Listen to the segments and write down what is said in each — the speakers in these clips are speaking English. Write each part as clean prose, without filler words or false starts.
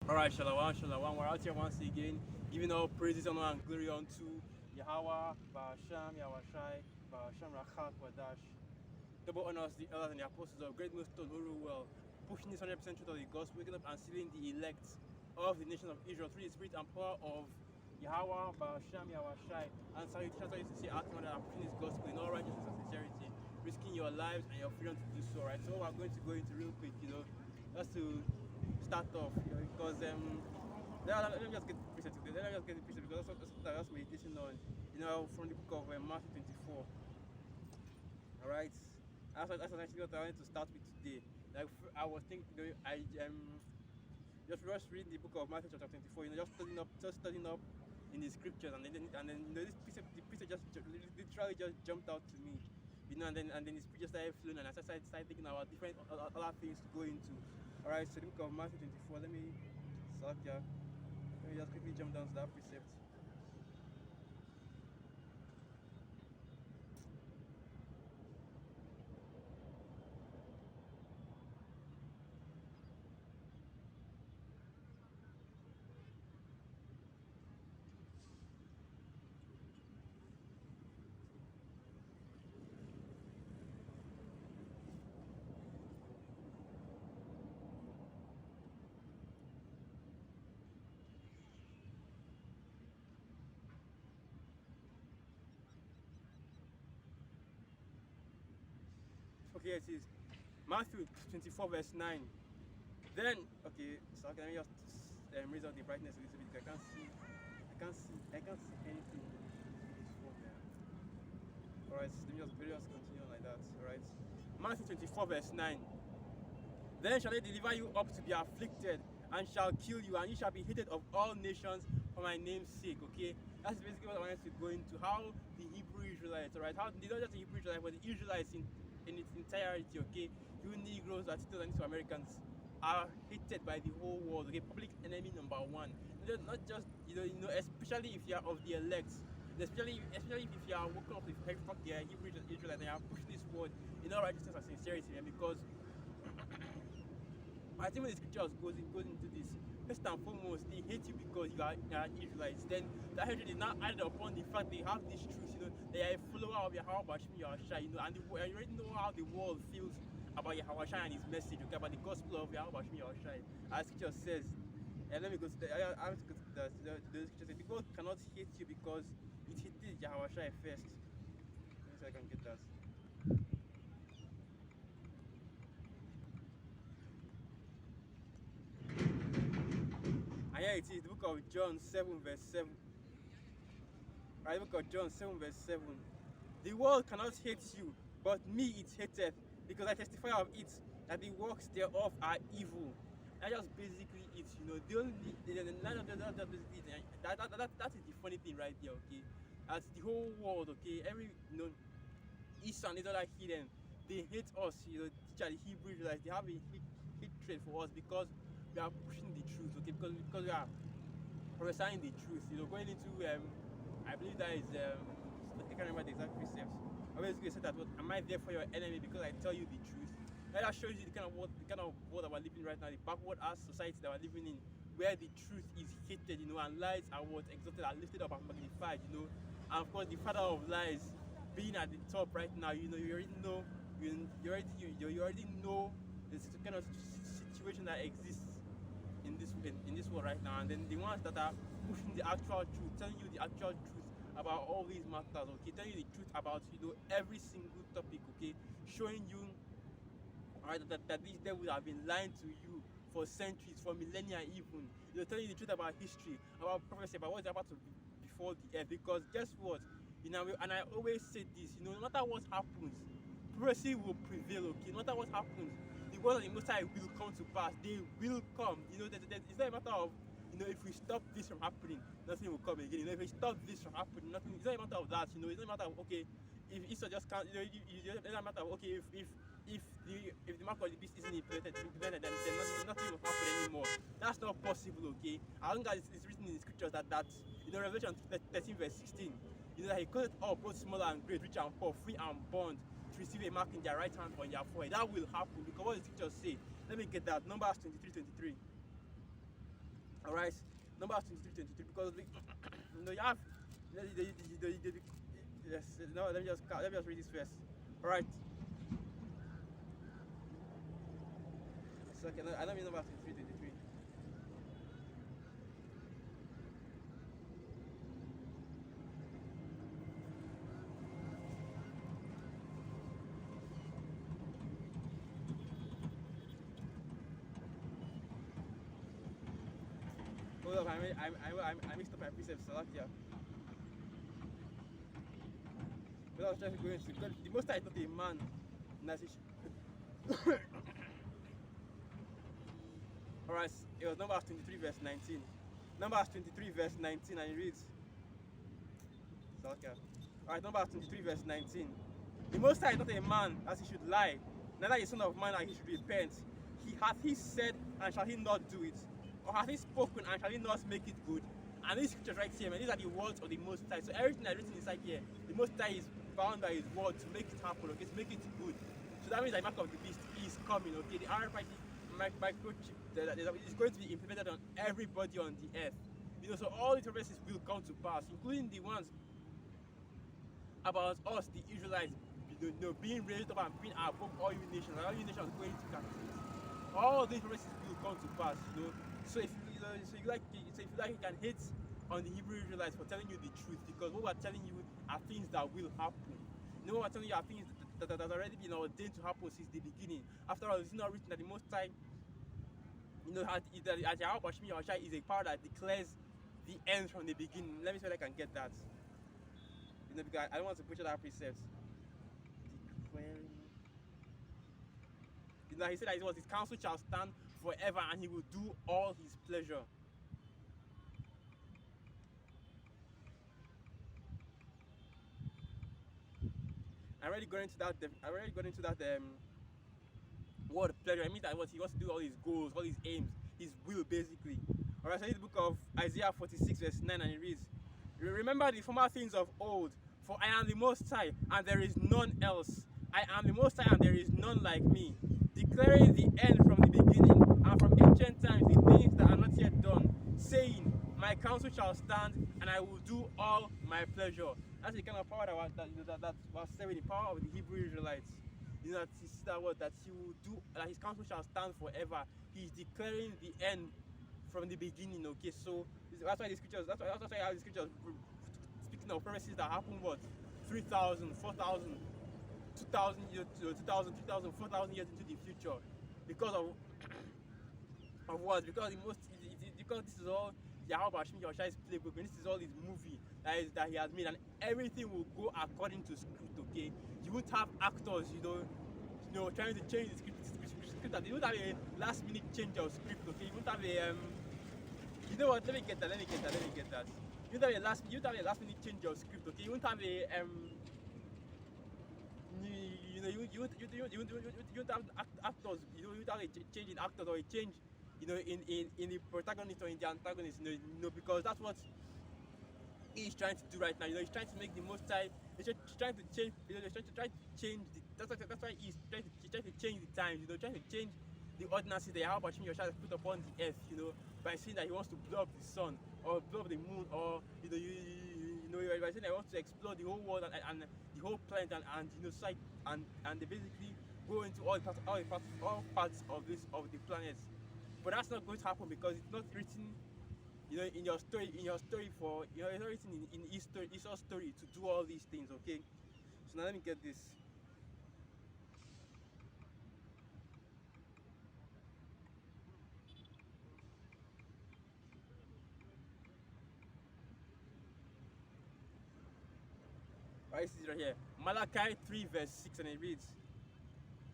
Alright, Shalom, Shalom. We're out here once again, giving all praises, honor, and glory unto Yahweh, Ba'asham, Yahweh Ba'asham, Rachak, Wadash. Double honors the elders and the apostles of great millstone who rule well, pushing this 100% truth of the gospel, waking up and sealing the elect of the nation of Israel through the spirit and power of Yahweh, Ba'asham, Yahweh and salutations to say, acting that are pushing this gospel in all righteousness and sincerity, risking your lives and your freedom to do so, right? So, what we're going to go into real quick, just to start off, because let me just get the preset today. Let me just get the preset because that's what I was meditating on, from the book of Matthew 24. All right, that's actually what I wanted to start with today. Like I was thinking, I just reading the book of Matthew chapter 24. Just studying up in the scriptures, and then this precept, the precept just literally just jumped out to me. And then the speech just started flowing, and I started thinking about different other things to go into. All right, so the book of Matthew 24. Let me just quickly jump down to that precept. Okay, it is Matthew 24 verse 9. Then, okay, so let me just raise up the brightness a little bit. I can't see anything in this phone there. Alright, let me just continue like that. Alright. Matthew 24 verse 9. Then shall they deliver you up to be afflicted, and shall kill you, and you shall be hated of all nations for my name's sake. Okay, that's basically what I wanted to go into. How the Hebrew Israelites, alright, how not just the Hebrew Israelites, but the Israelites in its entirety, okay, you Negroes, Latinos, and Americans are hated by the whole world. Okay, public enemy number one. Not just especially if you are of the elect. Especially if you are working up with the Hebrew Israelites and you are pushing this word in all righteousness and sincerity, and because I think when the scriptures goes into this, first and foremost, they hate you because you are Israelites. Then that hatred is now added upon the fact they have this truth, they are a follower of Yahweh Bashmi Yahweh, and you already know how the world feels about Yahweh and his message, okay, about the gospel of Yahweh Bashmi Yahweh. As scripture says, and let me go to I have to go to the scripture says, the world cannot hate you because it hated Yahweh first. Let me see if I can get that. And here it is, the book of John 7 verse 7. Right, the book of John 7 verse 7. The world cannot hate you, but me it hateth, because I testify of it, that the works thereof are evil. That's just basically it, The only that is the funny thing right there, okay? That's the whole world, okay? Every East and other hidden, they hate us, the Hebrew Israelites, they have a hatred for us because we are pushing the truth, okay? Because we are prophesying the truth, going into I believe that is I can't remember the exact precepts. I basically said that, what am I there for your enemy because I tell you the truth? That shows you the kind of world that we're living right now, the backward ass society that we're living in, where the truth is hated, and lies are what exalted and lifted up and magnified, and of course the father of lies being at the top right now, you already know, you already know the kind of situation that exists in this world right now, and then the ones that are pushing the actual truth, telling you the actual truth about all these matters, okay, telling you the truth about every single topic, okay, showing you, alright, that these devils have been lying to you for centuries, for millennia even, telling you the truth about history, about prophecy, about what's about to be before the earth. Because guess what, and I always say this, no matter what happens, prophecy will prevail, okay? No matter what happens, the word of the Most High will come to pass. They will come. It's not a matter of, if we stop this from happening, nothing will come again. If we stop this from happening, nothing. It's not a matter of that. It's not a matter of, okay, if Esau just can't, it's not a matter of, okay, if the mark of the beast isn't implemented, then nothing will happen anymore. That's not possible, okay? I think that it's written in the scriptures that Revelation 13 verse 16, that he called it all, both small and great, rich and poor, free and bond, to receive a mark in their right hand or in their forehead. That will happen because what the scriptures say. Let me get that. Numbers 23:23. All right, Numbers 23, because you have yes. No, let me just read this first. All right. So okay, I don't mean Numbers 23. Hold up, I mixed up my precepts. So yeah. But I was trying to go into because the most I thought a man, all right, it was Numbers 23 verse 19. Numbers 23 verse 19, and it reads. So okay. All right, Numbers 23 verse 19. The most High is not a man as he should lie, neither a son of man that he should repent. Hath he said, and shall he not do it? Or hath he spoken, and shall he not make it good? And these scriptures right here, man, these are the words of the Most High. So everything that's written inside here, the Most High is bound by his word to make it happen, okay, to make it good. So that means the mark of the beast is coming, okay? The RFID microchip is going to be implemented on everybody on the earth. You know, so all the prophecies will come to pass, including the ones about us, the Israelites, being raised up and being above all you nations, and all you nations going to captivity. All these prophecies will come to pass, you know. So if you like, you can hate on the Hebrew Israelites for telling you the truth, because what we're telling you are things that will happen. You know, what we're telling you are things that have already been ordained to happen since the beginning. After all, it's not written that the Most High, you know, that Yahweh is a power that declares the end from the beginning. Let me see if I can get that. You know, because I don't want to butcher that precept. Declaring. You know, he said that it was his counsel shall stand forever, and he will do all his pleasure. I already got into that word pleasure. I mean that what he wants to do, all his goals, all his aims, his will, basically. Alright, so in the book of Isaiah 46 verse 9, and it reads, remember the former things of old, for I am the Most High, and there is none else. I am the Most High, and there is none like me, declaring the end from the beginning, and from ancient times the things that are not yet done, saying, my counsel shall stand, and I will do all my pleasure. That's the kind of power that was said with the power of the Hebrew Israelites. You know, that he will do, that his counsel shall stand forever. He's declaring the end from the beginning. Okay, so that's why the scriptures. That's why I have the scriptures speaking of prophecies that happened 3,000, 4,000, 2,000 years, 2,000, 3,000, 4,000 years into the future, because of what? Because because this is all Yahweh Yoshia's playbook, and this is all his movie that he has made, and everything will go according to script. Okay, you won't have actors, trying to change the script. You won't have a last minute change of script. Okay, you won't have a you know what? Let me get that. You won't have a last minute change of script. Okay, you won't have a you won't have actors. You won't have a change in actors or a change, in the protagonist or in the antagonist. Because that's what he's trying to do right now. He's trying to make the Most High. He's trying to change. He's trying to change the. That's why he's trying to change the times. Trying to change the ordinances that Yahweh has put upon the earth. By saying that he wants to blow up the sun or blow up the moon, or by saying that he wants to explode the whole world and the whole planet and they basically go into all parts of the planet. But that's not going to happen because it's not written. In your story, it's not written in Esau's story to do all these things, okay? So now let me get this. Right, this is right here. Malachi 3 verse 6, and it reads,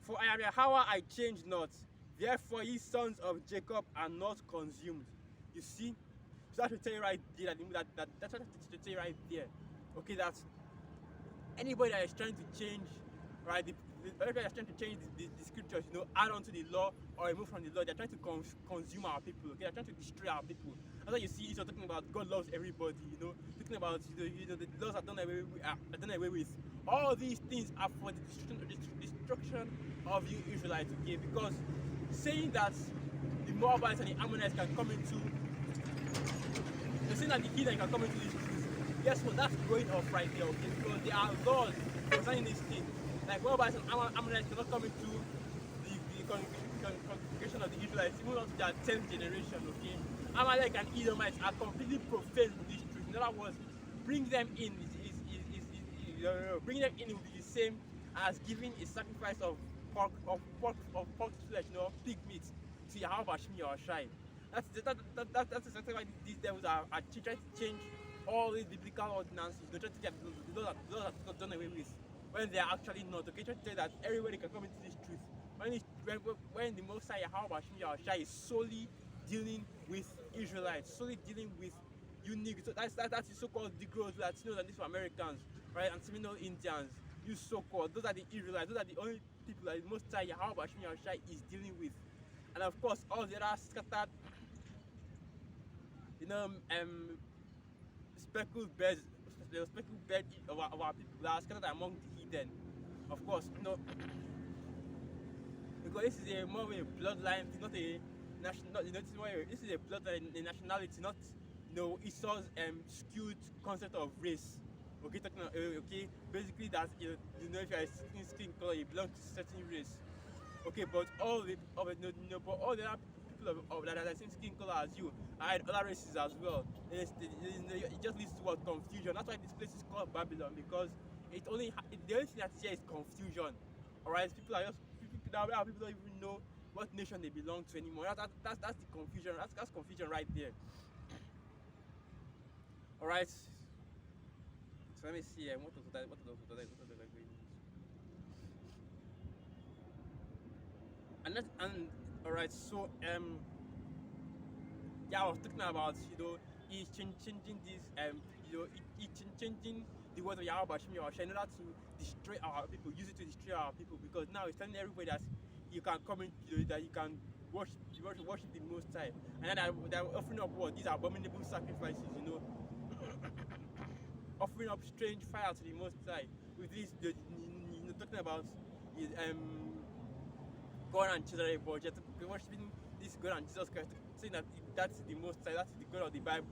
for I am Yahweh, I change not. Therefore ye sons of Jacob are not consumed. You see? So that should tell you right there that's what to tell you right there. Okay, that anybody that is trying to change, right, everybody that's trying to change the scriptures, add on to the law or remove from the law, they're trying to consume our people. Okay, they're trying to destroy our people. That's why you see Esau talking about God loves everybody. Talking about the laws are done away with. All these things are for the destruction of you Israelites. Okay, because saying that the Moabites and the Ammonites can come into saying that the heathen can come into this truth. Guess what? That's going off right there, okay? Because there are laws concerning this thing. Like whereby some Ammonites cannot come into the congregation of the Israelites, even up to their 10th generation, okay? Amalek and Edomites are completely profane with this truth. In other words, bring them in bring them in will be the same as giving a sacrifice of pork flesh, pig meat to Yahweh Shmi or Shai. That's exactly why these devils are trying to change all these biblical ordinances. They're trying to get those are not done away with when they are actually not. Okay, trying to tell that everybody can come into this truth. When the Most High Yahweh Shmi or Shai is solely dealing with Israelites, solely dealing with unique. So that's the so-called Negroes, Latinos, and these were Americans, right? And Seminole Indians. You so-called, those are the Israelites. Those are the only people that the Most High Yahweh Shmi or Shai is dealing with. And of course, all the other scattered, speckled birds, the speckled bird of our people that are scattered among the heathen. Of course, because this is a more of a bloodline, it's not a national. This is a bloodline, a nationality, not Esau's skewed concept of race. Okay, okay, basically that's if you are a certain skin color, you belong to a certain race. Okay, but all the other people that are the same skin color as you are in other races as well. It just leads to confusion. That's why this place is called Babylon, because the only thing that's here is confusion. Alright, people don't even know what nation they belong to anymore. That's the confusion. That's confusion right there. Alright. So let me see. What was that? And alright. So yeah, I was talking about he's changing this changing the word of Yahweh Shemi or in order to destroy our people, use it to destroy our people, because now it's telling everybody that you can come in, that you can worship the Most High, and then they're offering up these abominable sacrifices, offering up strange fire to the Most High. With this, talking about God and children, but you're worshiping this God and Jesus Christ, saying that that's the Most High, that's the God of the Bible.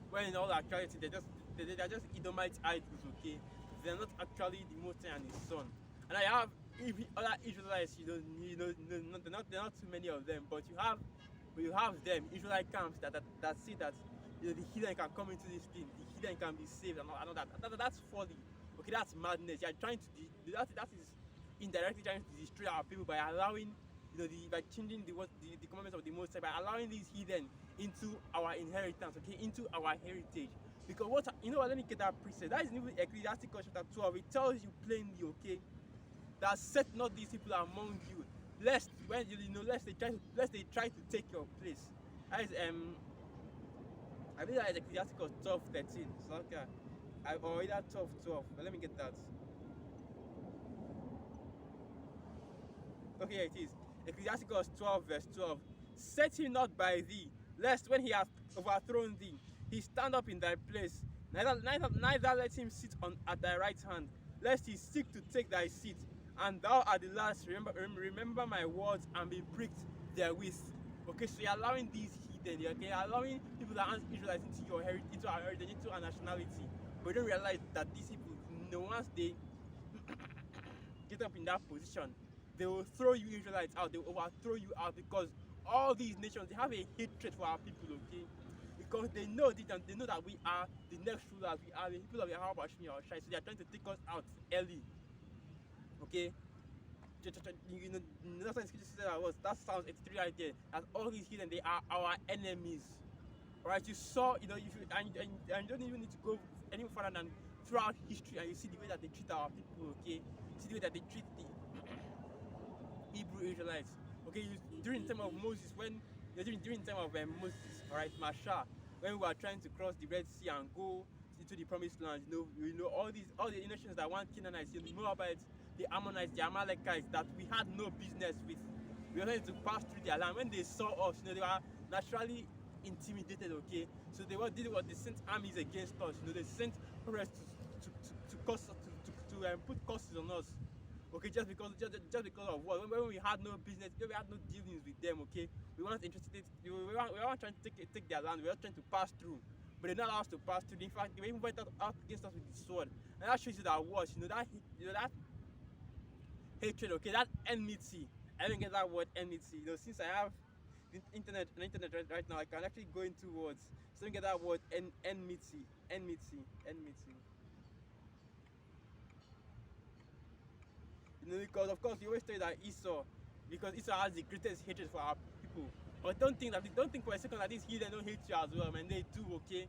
When in all actuality, they're just Edomite idols, okay? They're not actually the Most High and His Son. And I have other Israelites, they're not too many of them, but you have them Israelite camps that say that the heathen can come into this thing, the heathen can be saved, and all that. That's folly. Okay, that's madness. You're trying to that is indirectly trying to destroy our people by allowing by changing the commandments of the Most High, by allowing these heathen into our inheritance, okay, into our heritage. Because let me get that precept. That is in Ecclesiasticus chapter 12. It tells you plainly, okay, that set not these people among you, lest when lest they try to take your place. That is I believe that is Ecclesiasticus 12:13. So okay, or either 12:12. But let me get that. Okay, it is Ecclesiasticus 12:12. Set him not by thee, lest when he hath overthrown thee, he stand up in thy place. Neither let him sit at thy right hand, lest he seek to take thy seat. And thou at the last remember my words and be pricked therewith. Okay, so you're allowing these heathen, okay, you're allowing people that aren't Israelites into your heritage, into our heritage, into our nationality. But you don't realize that these people, once they get up in that position, they will throw you Israelites out, they will overthrow you out, because all these nations, they have a hatred for our people, okay? Because they know that we are the next rulers, we are the people of Yahweh Shmi or Shai, so they are trying to take us out early. Okay? That's what the scripture said was. That sounds 83 right there. That all these heathen, they are our enemies. Alright, you saw, and you don't even need to go any further than throughout history, and you see the way that they treat our people, okay? You see the way that they treat the Hebrew Israelites. Okay, during the time of Moses, during the time of Moses, alright, Masha, when we were trying to cross the Red Sea and go into the Promised Land, all the nations that want Canaanites, the Moabites, the Ammonites, the Amalekites, that we had no business with. We were trying to pass through their land. When they saw us, they were naturally intimidated. Okay, so they sent armies against us. They sent prophets to put curses on us. Okay, just because of what? When we had no business, we had no dealings with them. Okay, we weren't interested. We weren't trying to take their land. We were trying to pass through. but they don't allow us to pass through. In fact, they even went out against us with the sword. And that shows you that what, that hatred, okay, that enmity. I don't get that word enmity. Since I have the internet right now, I can actually go into words. So I don't get that word enmity. Because of course you always say that because Esau has the greatest hatred for our people. But don't think for a second that these heathen don't hate you as well, man. They do, okay.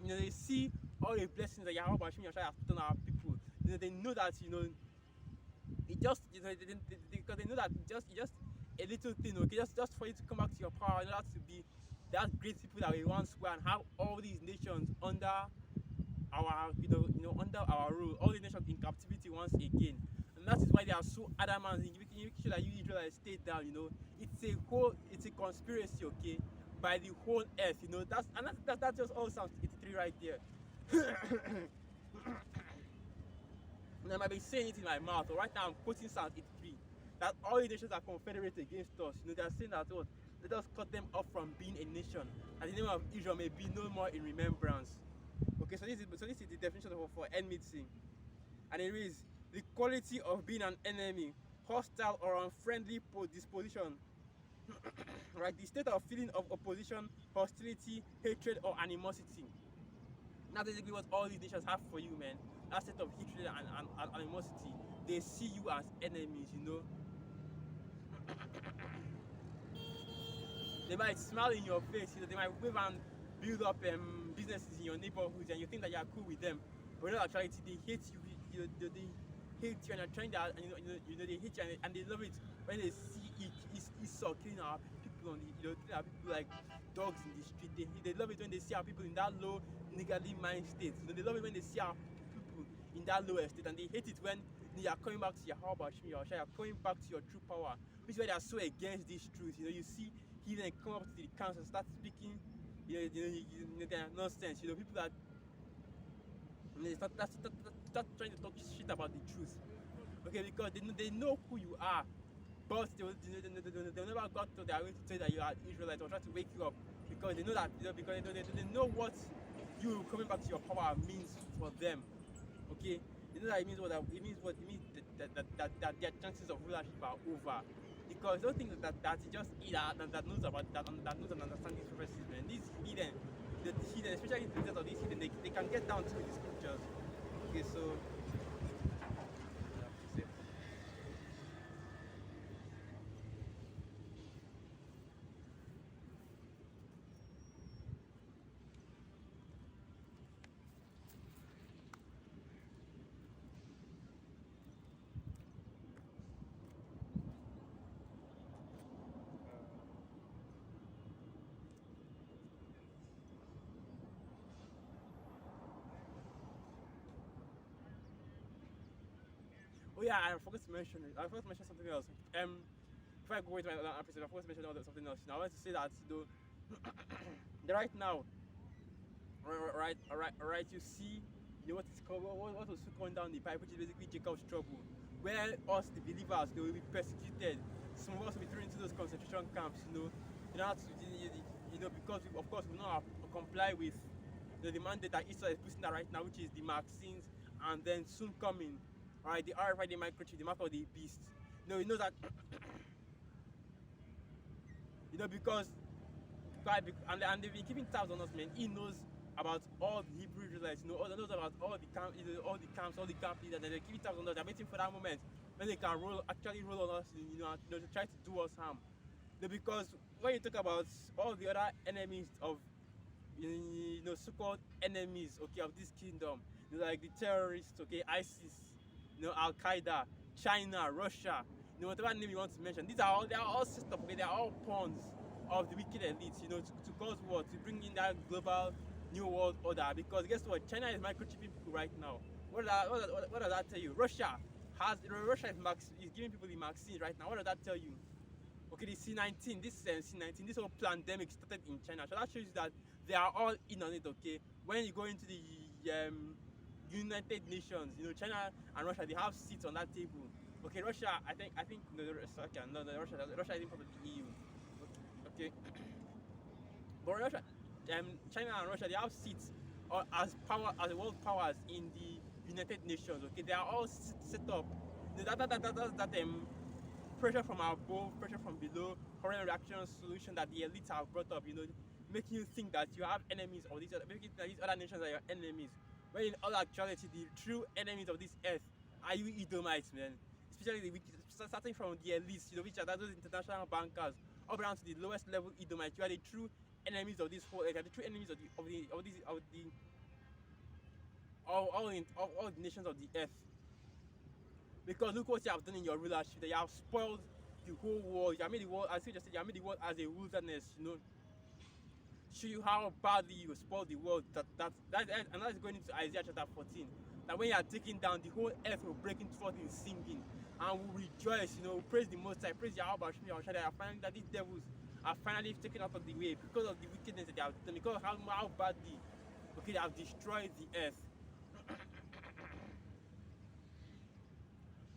They see all the blessings that Yahweh Bashim Yashai has put on our people. They know that it just because they know that just a little thing, okay, just for you to come back to your power, in order to be that great people that we once were and have all these nations under our under our rule, all the nations in captivity once again. And that is why they are so adamant in making sure that you Israelites stay down. It's a conspiracy, okay, by the whole earth. That just all Psalm 83 right there. And I might be saying it in my mouth, but right now I'm quoting Psalm 83, that all the nations are confederate against us. They are saying that let us cut them off from being a nation, and the name of Israel may be no more in remembrance. Okay, so this is the definition for enmity, and it is the quality of being an enemy, hostile or unfriendly disposition. Right, the state of feeling of opposition, hostility, hatred, or animosity. That's basically what all these nations have for you, man. That state of hatred and animosity. They see you as enemies, They might smile in your face, they might wave and build up businesses in your neighborhoods, and you think that you are cool with them, but in actuality they hate you. They hate you, and they're trying that, and they hate you, and they love it when they see Esau killing our people killing our people like dogs in the street. They love it when they see our people in that low niggardly mind state. They love it when they see our people in that lower state, and they hate it when they are coming back to your Yahweh Bashim Yahshai, are coming back to your true power, which is why they are so against this truth. You see he then come up to the council and start speaking their nonsense. People that they start trying to talk shit about the truth. Okay, because they know who you are, but they'll never got to their way to say that you are Israelite or try to wake you up, because they know that because they know what you coming back to your power means for them. Okay, they know that it means that their chances of rulership are over. Because don't think that it's just that knows about that knows and understand these prophecies, man. These hidden, especially the leaders of these hidden, they can get down to the scriptures. Okay, so yeah, I forgot to mention something else. Before I go into my other episode, I forgot to mention something else. I want to say that right now, right, you see, what is called what was going down the pipe, which is basically Jacob's trouble, where us the believers they will be persecuted. Some of us will be thrown into those concentration camps. Because of course we not comply with the mandate that Israel is pushing that right now, which is the vaccines, and then soon coming. Alright, the RFID microchip, the mark of the beast. You know that. Because and they've been keeping tabs on us, man. He knows about all the Hebrew Israelites. Knows about all the camp, all the camps, all the camp leaders. And they're keeping tabs on us. They're waiting for that moment when they can actually roll on us, to try to do us harm. Because when you talk about all the other enemies of, so-called enemies, okay, of this kingdom, like the terrorists, okay, ISIS. Al Qaeda, China, Russia, whatever name you want to mention. They are all systems, okay? They are all pawns of the wicked elites, to cause what? To bring in that global new world order. Because guess what? China is microchipping people right now. What does that tell you? Russia is giving people the vaccines right now. What does that tell you? Okay, the C19, this whole pandemic started in China. So that shows you that they are all in on it, okay? When you go into the United Nations, China and Russia, they have seats on that table. Okay, Russia, I think Russia isn't part of the EU. Okay, but Russia, China and Russia, they have seats as power as world powers in the United Nations. Okay, they are all set up. That pressure from above, pressure from below, current reaction solution that the elites have brought up. Making you think that you have enemies, or making that these other nations are your enemies. When in all actuality, the true enemies of this earth are you Edomites, man. Especially starting from the elites, which are those international bankers, up down to the lowest level Edomites. You are the true enemies of this whole earth. You are the true enemies of the nations of the earth. Because look what you have done in your rulership. That you have spoiled the whole world. You have made the world, as you just said, you have made the world as a wilderness. Show you how badly you spoiled the world. And that's going into Isaiah chapter 14. That when you are taken down, the whole earth will break into forth in singing, and will rejoice. Praise the Most High, praise Yahweh, that these devils are finally taken out of the way because of the wickedness that they have done, because of how badly they have destroyed the earth.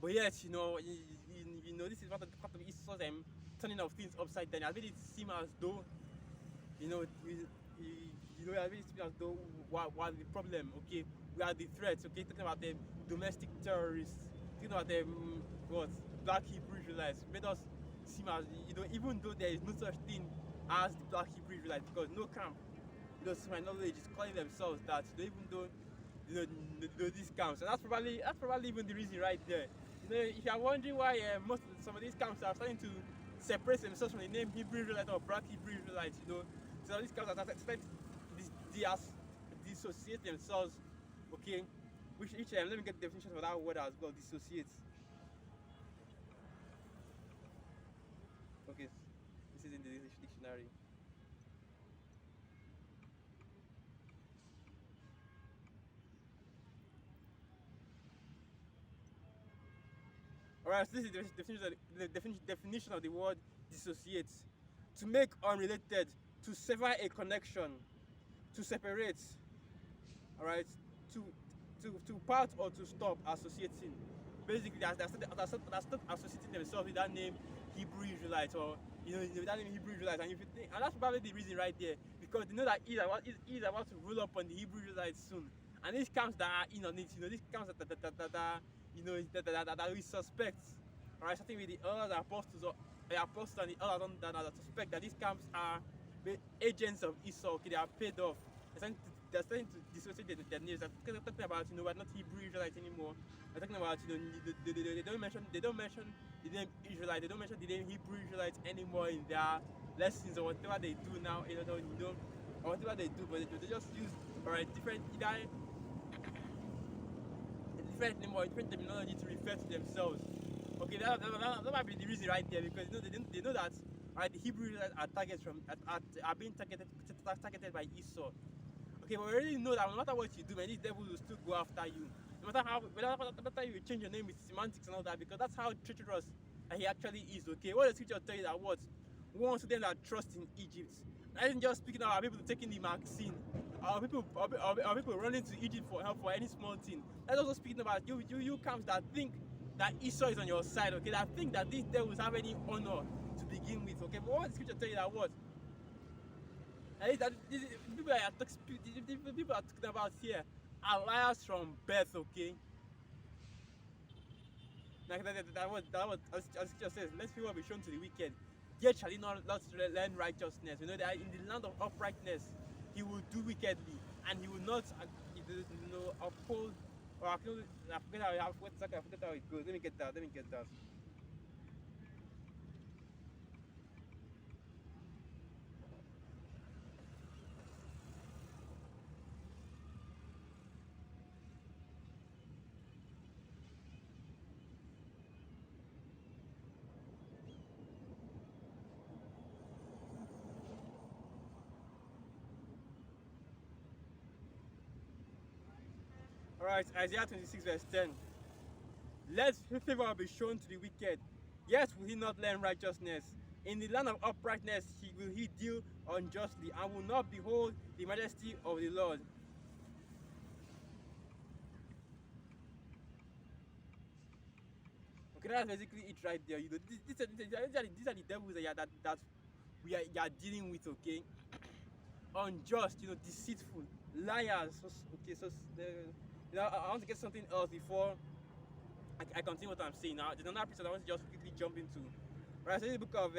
But yes, this is part of Esau's turning of things upside down. I made it seem as though, I made it seem as though what the problem, okay? We are the threats, okay? Talking about the domestic terrorists, talking about the Black Hebrew Israelites, made us seem as, even though there is no such thing as the Black Hebrew Israelites, because no camp, to my knowledge, is calling themselves that, even though, these camps. And that's probably even the reason right there. If you are wondering why some of these camps are starting to separate themselves from the name Hebrew Israelite or Black Hebrew Israelites, so these camps are starting to dissociate themselves, okay? Let me get the definition for that word as well, dissociate. Okay, this is in the English dictionary. Alright, so this is the definition of the word dissociate. To make unrelated, to sever a connection, to separate, alright, to part or to stop associating. Basically, they're stop associating themselves with that name Hebrew Israelites, or with that name Hebrew Israelites, and that's probably the reason right there, because they know that he's about to roll up on the Hebrew Israelites soon, and these camps that are in on it, these camps that we suspect, alright, starting with the elders, the apostles, and the elders that suspect that these camps are agents of Esau. Okay, they are paid off. They're starting to dissociate their names. They're talking about, we're not Hebrew Israelites anymore. They're talking about, they don't mention the name Israelite. They don't mention the name Hebrew Israelites anymore in their lessons or whatever they do now. Or whatever they do, but they just use different name or different terminology to refer to themselves. Okay, that might be the reason right there, because they know that the Hebrew Israelites are being targeted by Esau. Okay, but we already know that no matter what you do, man, these devils will still go after you. No matter you change your name with semantics and all that, because that's how treacherous he actually is. Okay, what the scripture tell you that what one of them that trust in Egypt. I isn't just speaking about people taking the vaccine, or people running to Egypt for help for any small thing. That's also speaking about you camps that think that Esau is on your side. Okay, that think that these devils have any honor to begin with. Okay, but what the scripture tell you that what? That people are talking about here are liars from birth, okay? Like that was as scripture says, let people be shown to the wicked. Yet shall he not learn righteousness. That in the land of uprightness he will do wickedly, and he will not uphold or I forget how it goes. Let me get that. Alright, Isaiah 26 verse 10. Let favor be shown to the wicked, yet will he not learn righteousness. In the land of uprightness will he deal unjustly, and will not behold the majesty of the Lord. Okay, that's basically it right there. These are the devils that we are dealing with, okay? unjust, deceitful, liars. Okay, so I want to get something else before I continue what I'm saying. Now, there's another piece I want to just quickly jump into. Right, so in the book of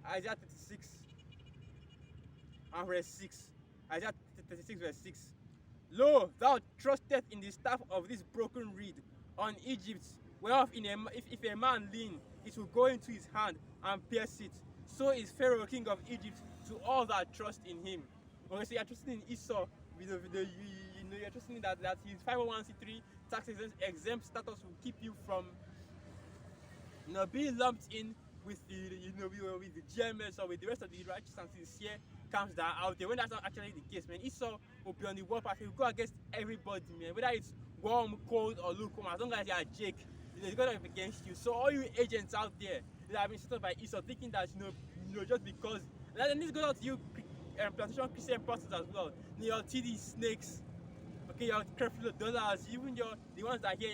Isaiah 36 and verse 6. Isaiah 36 verse 6. Lo, thou trusteth in the staff of this broken reed on Egypt, whereof if a man lean, it will go into his hand and pierce it. So is Pharaoh, king of Egypt, to all that trust in him. Okay, so you're trusting in Esau, you're trusting in that his 501c3 tax exempt status will keep you from being lumped in with with the GMS or with the rest of the righteous and sincere camps that are out there. When that's not actually the case, man, Esau will be on the war path. He will go against everybody, man. Whether it's warm, cold, or lukewarm, as long as you are Jake, he's going to be against you. So all you agents out there that have been set up by Esau, thinking that just because, and this goes out to you, plantation Christian pastors as well. Your TD snakes. Okay, your creflo dollars, even the ones that here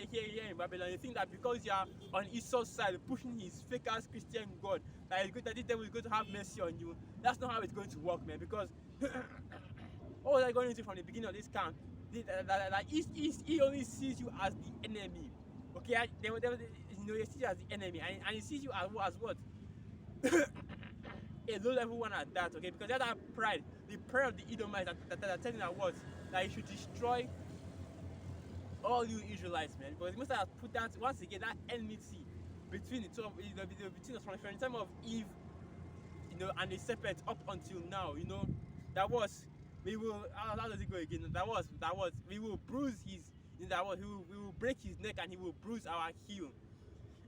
in Babylon, you think that because you are on Esau's side, pushing his fake ass Christian God, that this devil is going to have mercy on you. That's not how it's going to work, man. Because all they're going into from the beginning of this camp, he only sees you as the enemy. Okay, he sees you as the enemy, and he sees you as what? A low level one at that, okay? Because they have that pride, the pride of the Edomites that are telling that what? That you should destroy all you Israelites, man. Because Moses has put that once again, that enmity between the two of between us from the time of Eve, and the serpent up until now, that was we will how does it go again? That was we will bruise his we will break his neck and he will bruise our heel.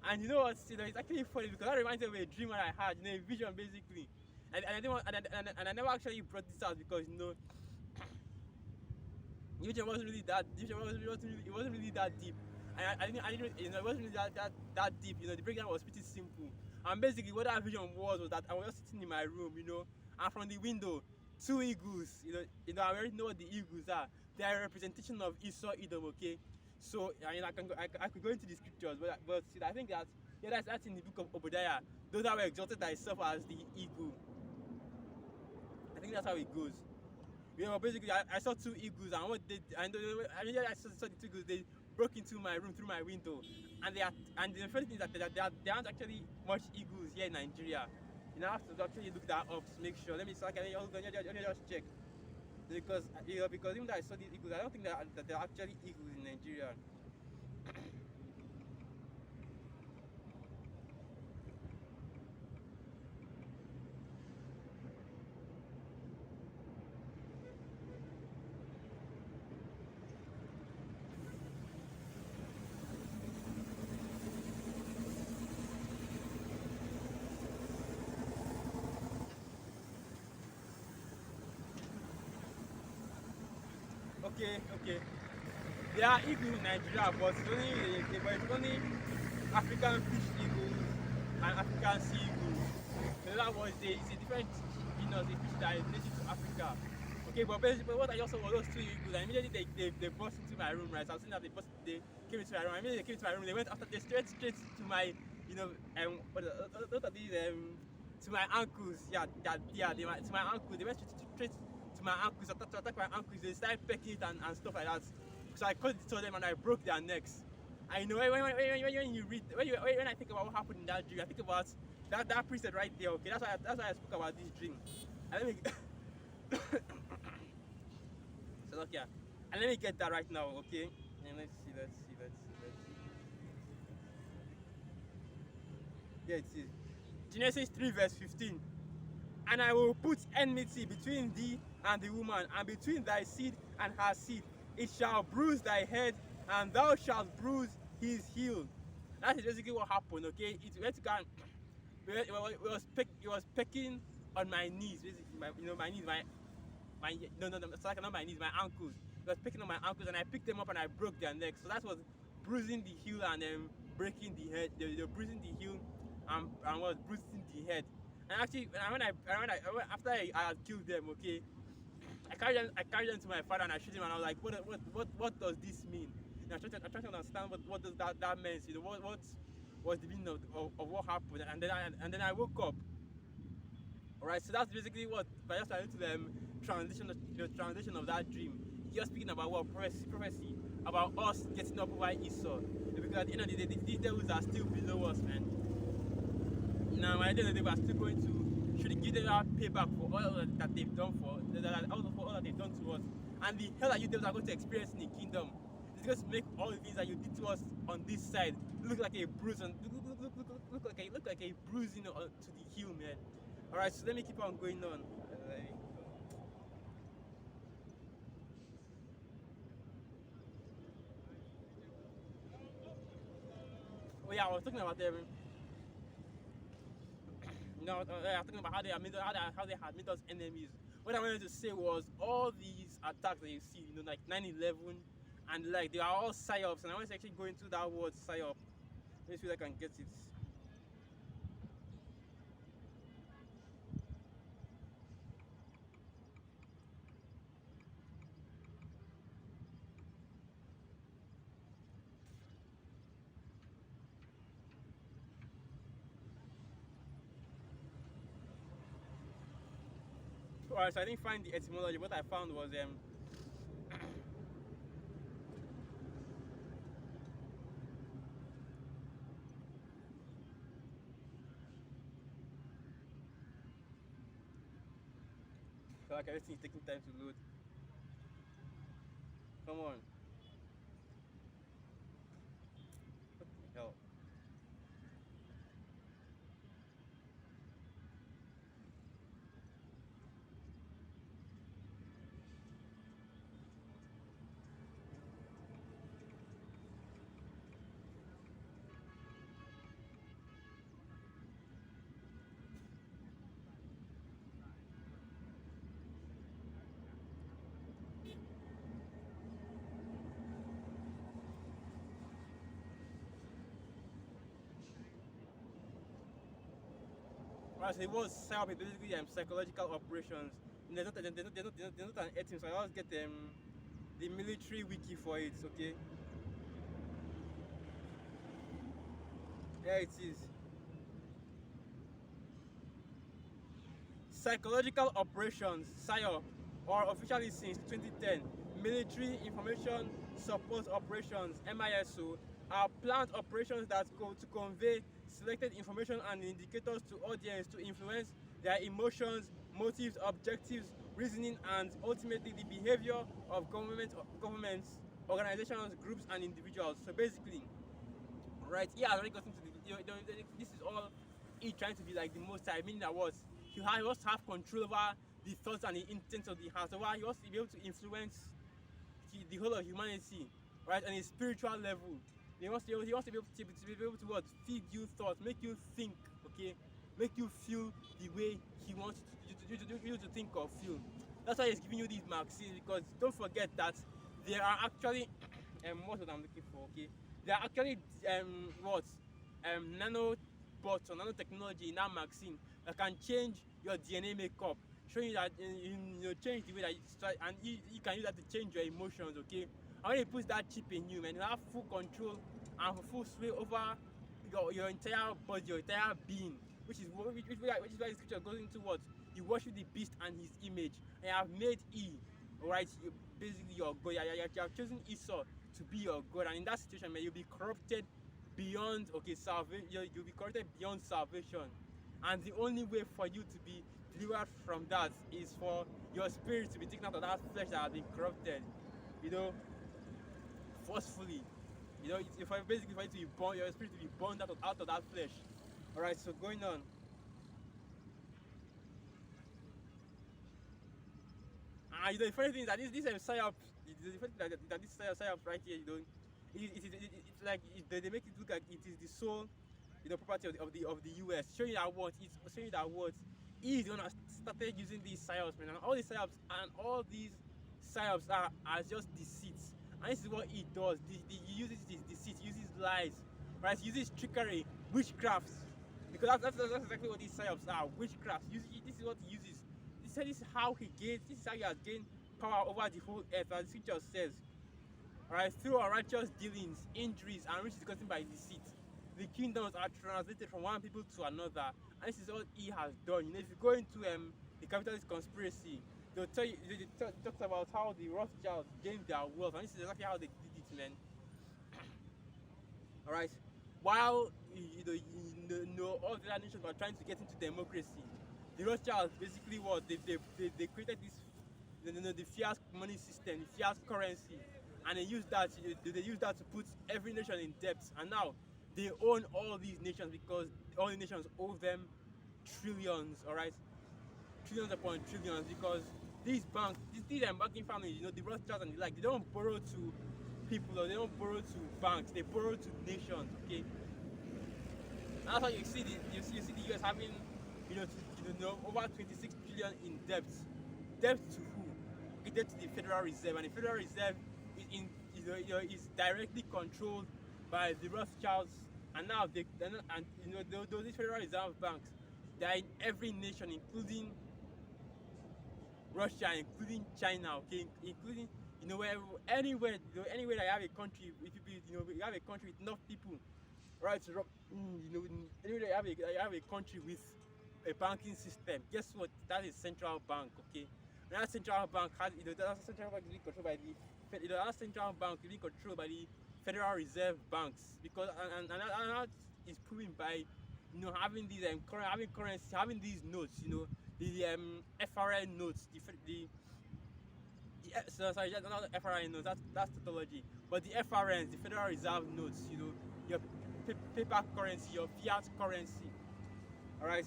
And you know what? It's actually funny because that reminds me of a dream that I had, a vision basically. And I didn't want, and I never actually brought this out because the vision wasn't really that. It wasn't really that deep. And I didn't it wasn't really that deep. The breakdown was pretty simple. And basically what that vision was that I was just sitting in my room, and from the window, two eagles. I already know what the eagles are. They are a representation of Esau, Edom, okay? So I could go into the scriptures, but see, I think that's in the book of Obadiah. Those that were exalted thyself as the eagle. I think that's how it goes. Basically I saw two eagles, and what they I saw the two eagles. They broke into my room through my window, and the funny thing is that there aren't actually much eagles here in Nigeria. I have to actually look that up to make sure. Let me just check. Because even though I saw these eagles, I don't think that there are actually eagles in Nigeria. Okay. There are eagles in Nigeria, but it's only African fish eagles and African sea eagles. So that was it's a different genus, a fish that is native to Africa. Okay, but basically what I just saw was those two eagles, and immediately they burst into my room, right? So I was saying that they came into my room. Immediately they came into my room, they went after they straight to my what are these to my ankles. To my ankles. They went straight to my ankles, attack my ankles. They started pecking it and stuff like that. So I cut it to them and I broke their necks. I know when you read when I think about what happened in that dream, I think about that preset right there. Okay, that's why I spoke about this dream. And let me so okay, and let me get that right now. Okay, and let's see. Yeah, it is Genesis 3 verse 15. And I will put enmity between thee and the woman, and between thy seed and her seed. It shall bruise thy head, and thou shalt bruise his heel. That is basically what happened, okay? It went to go and it was pecking on my knees, basically. My knees, sorry, not my knees, my ankles. It was pecking on my ankles, and I picked them up and I broke their necks. So that was bruising the heel and breaking the head. They were bruising the heel and was bruising the head. And actually, after I had killed them, okay, I carried them to my father and I showed him, and I was like, what does this mean? And I tried to understand what does that mean. What was the meaning of what happened? And then I woke up. Alright, so that's basically what I just started to translation of that dream. You're speaking about what prophecy about us getting up over Esau. Because at the end of the day, these devils are still below us, man. Now, at the end of the day, we are still going to should give them our payback for all that they've done for all that they've done to us. And the hell that you devils are going to experience in the kingdom. It's going to make all the things that you did to us on this side look like a bruise and look like a bruise, you know, to the heel, man. All right, so let me keep on going on. Oh yeah, I was talking about them. You know, I was talking about how they had made us enemies. What I wanted to say was all these attacks that you see, you know, like 9/11, and like they are all psyops. And I want to actually go into that word psyop. Let me see if I can get it. Alright, so I didn't find the etymology. What I found was like everything is taking time to load. Come on. What the hell? Right, so it was psyop, basically psychological operations. And there's not an etym, so I always get the military wiki for it, okay? There it is. Psychological operations, psyop, or officially since 2010, military information support operations, MISO, are planned operations that go to convey selected information and indicators to audience to influence their emotions, motives, objectives, reasoning, and ultimately the behavior of governments, organizations, groups, and individuals. So basically, right, he has already gotten to this is all he trying to be like the most high, meaning that what he wants to have control over the thoughts and the intents of the heart. So he wants to be able to influence the whole of humanity, right, on a spiritual level. He wants to be able to what? Feed you thoughts, make you think, okay? Make you feel the way he wants you to think or feel. That's why he's giving you these marks, because don't forget that there are actually what I'm looking for, okay? There are actually nanobots or nanotechnology in that vaccine that can change your DNA makeup, showing you that you change the way that you start, and you can use that to change your emotions, okay? And when he puts that chip in you, man, you have full control and full sway over your entire body, your entire being, which is why the scripture goes into what? You worship the beast and his image, and you have made alright, basically your God. You have chosen Esau to be your God, and in that situation, man, you'll be corrupted beyond salvation. You'll be corrupted beyond salvation, and the only way for you to be delivered from that is for your spirit to be taken out of that flesh that has been corrupted, forcefully. Basically for you to be born, your spirit to be born out of that flesh. Alright, so going on. The funny thing is that this psyop, the funny thing that this psyop right here, it's like they make it look like it is the sole, property of the US, showing that he is the one that started using these psyops, man, and all these psyops are just deceits, and this is what he does. He uses his deceit, he uses lies, right? He uses trickery, witchcraft, because that's exactly what these psyops are, witchcraft. This is what he uses. This is how he has gained power over the whole earth, as the scripture says. Alright, through unrighteous dealings, injuries, and riches gotten by deceit, the kingdoms are translated from one people to another, and this is what he has done. If you go into the capitalist conspiracy, they'll tell you, they talk about how the Rothschilds gained their wealth, and this is exactly how they did it, man. All right, while all the other nations were trying to get into democracy, the Rothschilds basically what they created this the fiat money system, the fiat currency, and they used that to put every nation in debt, and now they own all these nations because all the nations owe them trillions. All right, trillions upon trillions, because these banks, these banking families, the Rothschilds and the like, they don't borrow to people, or they don't borrow to banks, they borrow to nations. Okay, and that's why you see the US having over 26 trillion in debt. Debt to who? Okay, debt to the Federal Reserve, and the Federal Reserve is is directly controlled by the Rothschilds. And now those Federal Reserve banks, they are in every nation, including Russia, including China, okay, including where anywhere anywhere that you have a country, if you have a country with enough people, right? Anywhere that you have a country with a banking system, guess what? That is central bank, okay. And that central bank has that central bank is being controlled by that central bank is being controlled by the Federal Reserve banks, because and that is proven by having these having currency, having these notes, the FRN notes, sorry, not the FRN notes, that's tautology, but the FRNs, the Federal Reserve notes, your paper currency, your fiat currency. All right,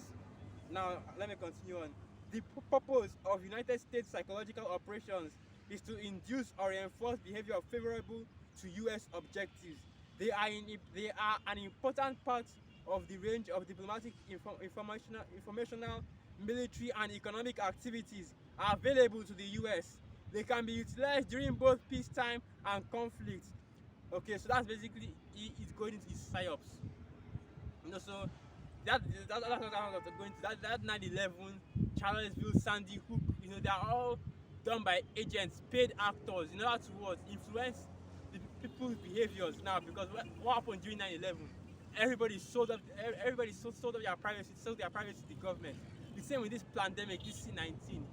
now let me continue on. The purpose of United States psychological operations is to induce or reinforce behavior favorable to US objectives. They are an important part of the range of diplomatic, informational, military, and economic activities available to the US. They can be utilized during both peacetime and conflict. Okay, so that's basically it's going into the psyops. So that's what I was going to. That 9/11, Charlottesville, Sandy Hook, they are all done by agents, paid actors, in order to what? Influence the people's behaviors now. Because what happened during 9/11? Everybody sold up their privacy, sold their privacy to the government. The same with this pandemic, this C-19.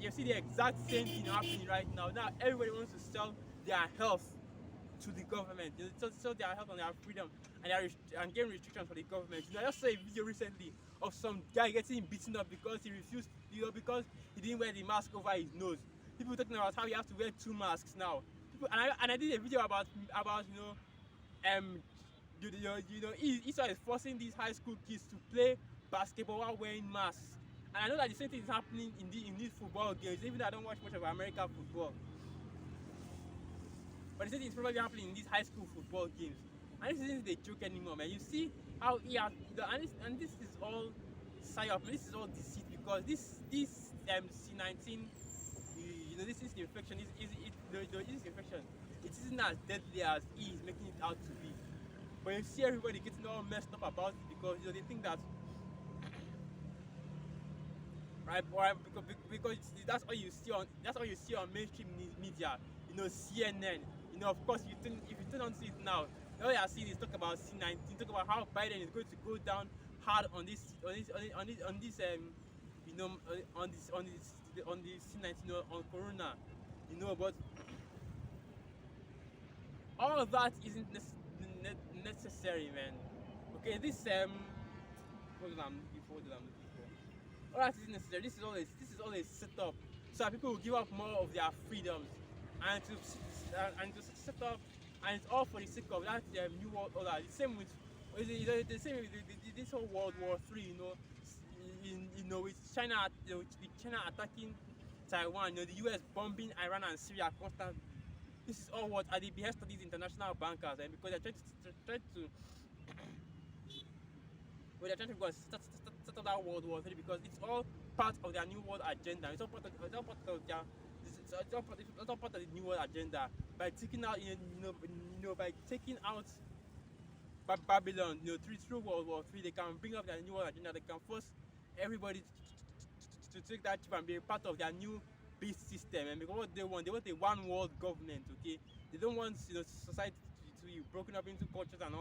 You see the exact same thing happening right now. Now everybody wants to sell their health to the government. Sell their health and their freedom and getting restrictions for the government. I just saw a video recently of some guy getting beaten up because he refused, because he didn't wear the mask over his nose. People talking about how you have to wear 2 masks now. I did a video about Esau is forcing these high school kids to play basketball while wearing masks. And I know that the same thing is happening in these football games, even though I don't watch much of American football. But the same thing is probably happening in these high school football games. And this isn't a joke anymore, man. You see how he has, and this is all psyop, this is all deceit, because this C-19, this is the infection. This infection, it isn't as deadly as he is making it out to be. But you see everybody getting all messed up about it because they think that, right? Because that's all you see on mainstream media. CNN. Of course, if you turn on to it now, all you are seeing is talk about C-19, talk about how Biden is going to go down hard on this C-19, on Corona. But all of that isn't necessary, man. Okay, this what is I'm looking for? All that isn't necessary. This is all a setup, so that people will give up more of their freedoms and to set up, and it's all for the sake of that new world order. The same with this whole World War III. With China, with China attacking Taiwan, the US bombing Iran and Syria constantly. This is all what at the behest of these international bankers, and because they're trying to set up that World War III, because it's all part of their new world agenda. It's all part of the new world agenda. By taking out, by taking out Babylon, through World War III, they can bring up their new world agenda. They can force everybody to take that chip and be a part of their new beast system. And because what they want a one world government. Okay, they don't want society to be broken up into cultures and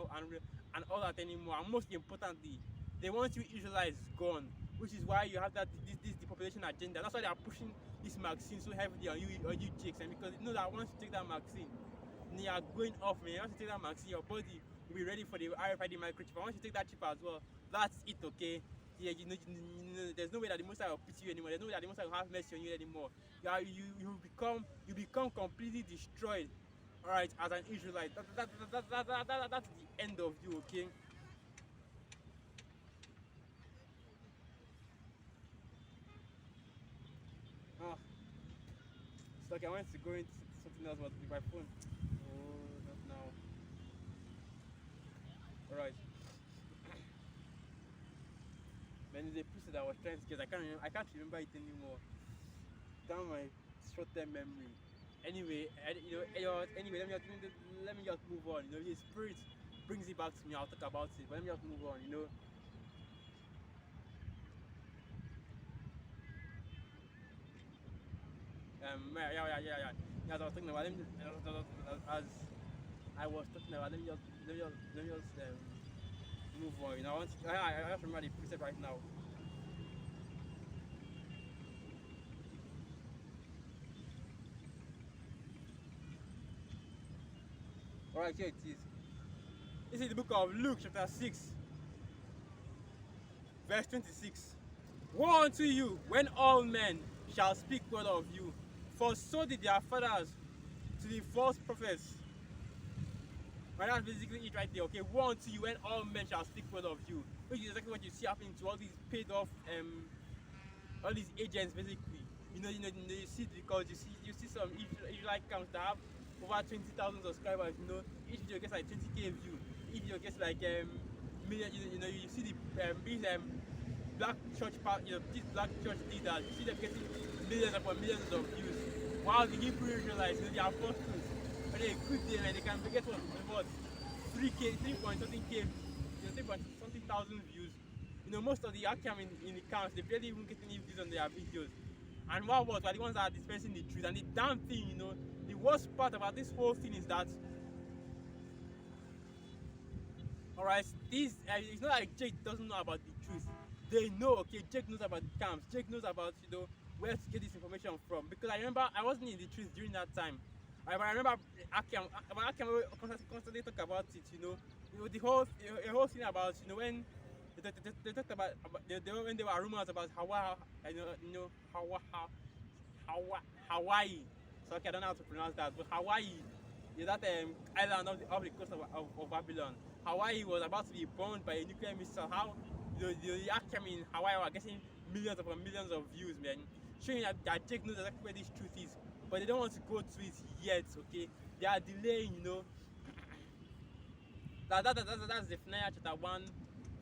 all that anymore. And most importantly, they want you Israelites gone, which is why you have this depopulation agenda. That's why they are pushing this vaccine so heavily on you chicks, and because you know that once you take that vaccine, you are going off, man. Once you take that vaccine, your body will be ready for the RFID microchip. And once you take that chip as well, that's it, okay? Yeah, there's no way that the Most High will pity you anymore. There's no way that the Most High will have mercy on you anymore. You become completely destroyed. All right, as an Israelite, that's the end of you, okay? Ah, it's like I wanted to go into something else, but with my phone. Oh, not now. All right. Man, there's a piece that I was trying to get. I can't remember it anymore. Down my short-term memory. Anyway, anyway, let me just move on. You know, the spirit brings it back to me. I'll talk about it. But let me just move on. You know. Yeah. As I was talking about, as I was talking about, let me just move on. You know, I just remember the preset right now. All right, here it is. This is the book of Luke, chapter 6, verse 26. Woe unto you when all men shall speak well of you, for so did their fathers to the false prophets. Right, that's basically it right there. Okay, woe unto you when all men shall speak well of you, which is exactly what you see happening to all these paid off all these agents basically. You see, because you see some Israelite accounts that have over 20,000 subscribers. You know, each video gets like 20k view. Each video gets like million. You see these black church these black church leaders. You see them getting millions of views. While the Hebrew Israelites, the apostles, when they quit them and they can get what 3k, 3 point something k, 3 point something thousand views. Most of the Akim in the camps, they barely even get any views on their videos. And what was are the ones that are dispensing the truth. And the damn thing, the worst part about this whole thing is that, alright, this it's not like Jake doesn't know about the truth. They know, okay, Jake knows about the camps. Jake knows about where to get this information from. Because I remember I wasn't in the truth during that time. But I remember Akim constantly talk about it. The whole thing about when they talked about when there were rumors about Hawaii. So okay, I don't know how to pronounce that, but Hawaii is that island off the coast of Babylon. Hawaii was about to be burned by a nuclear missile. How the Akim in Hawaii were getting millions of views, man. Showing that Jake knows exactly where this truth is, but they don't want to go to it yet. Okay, they are delaying. That's Zephaniah chapter 1,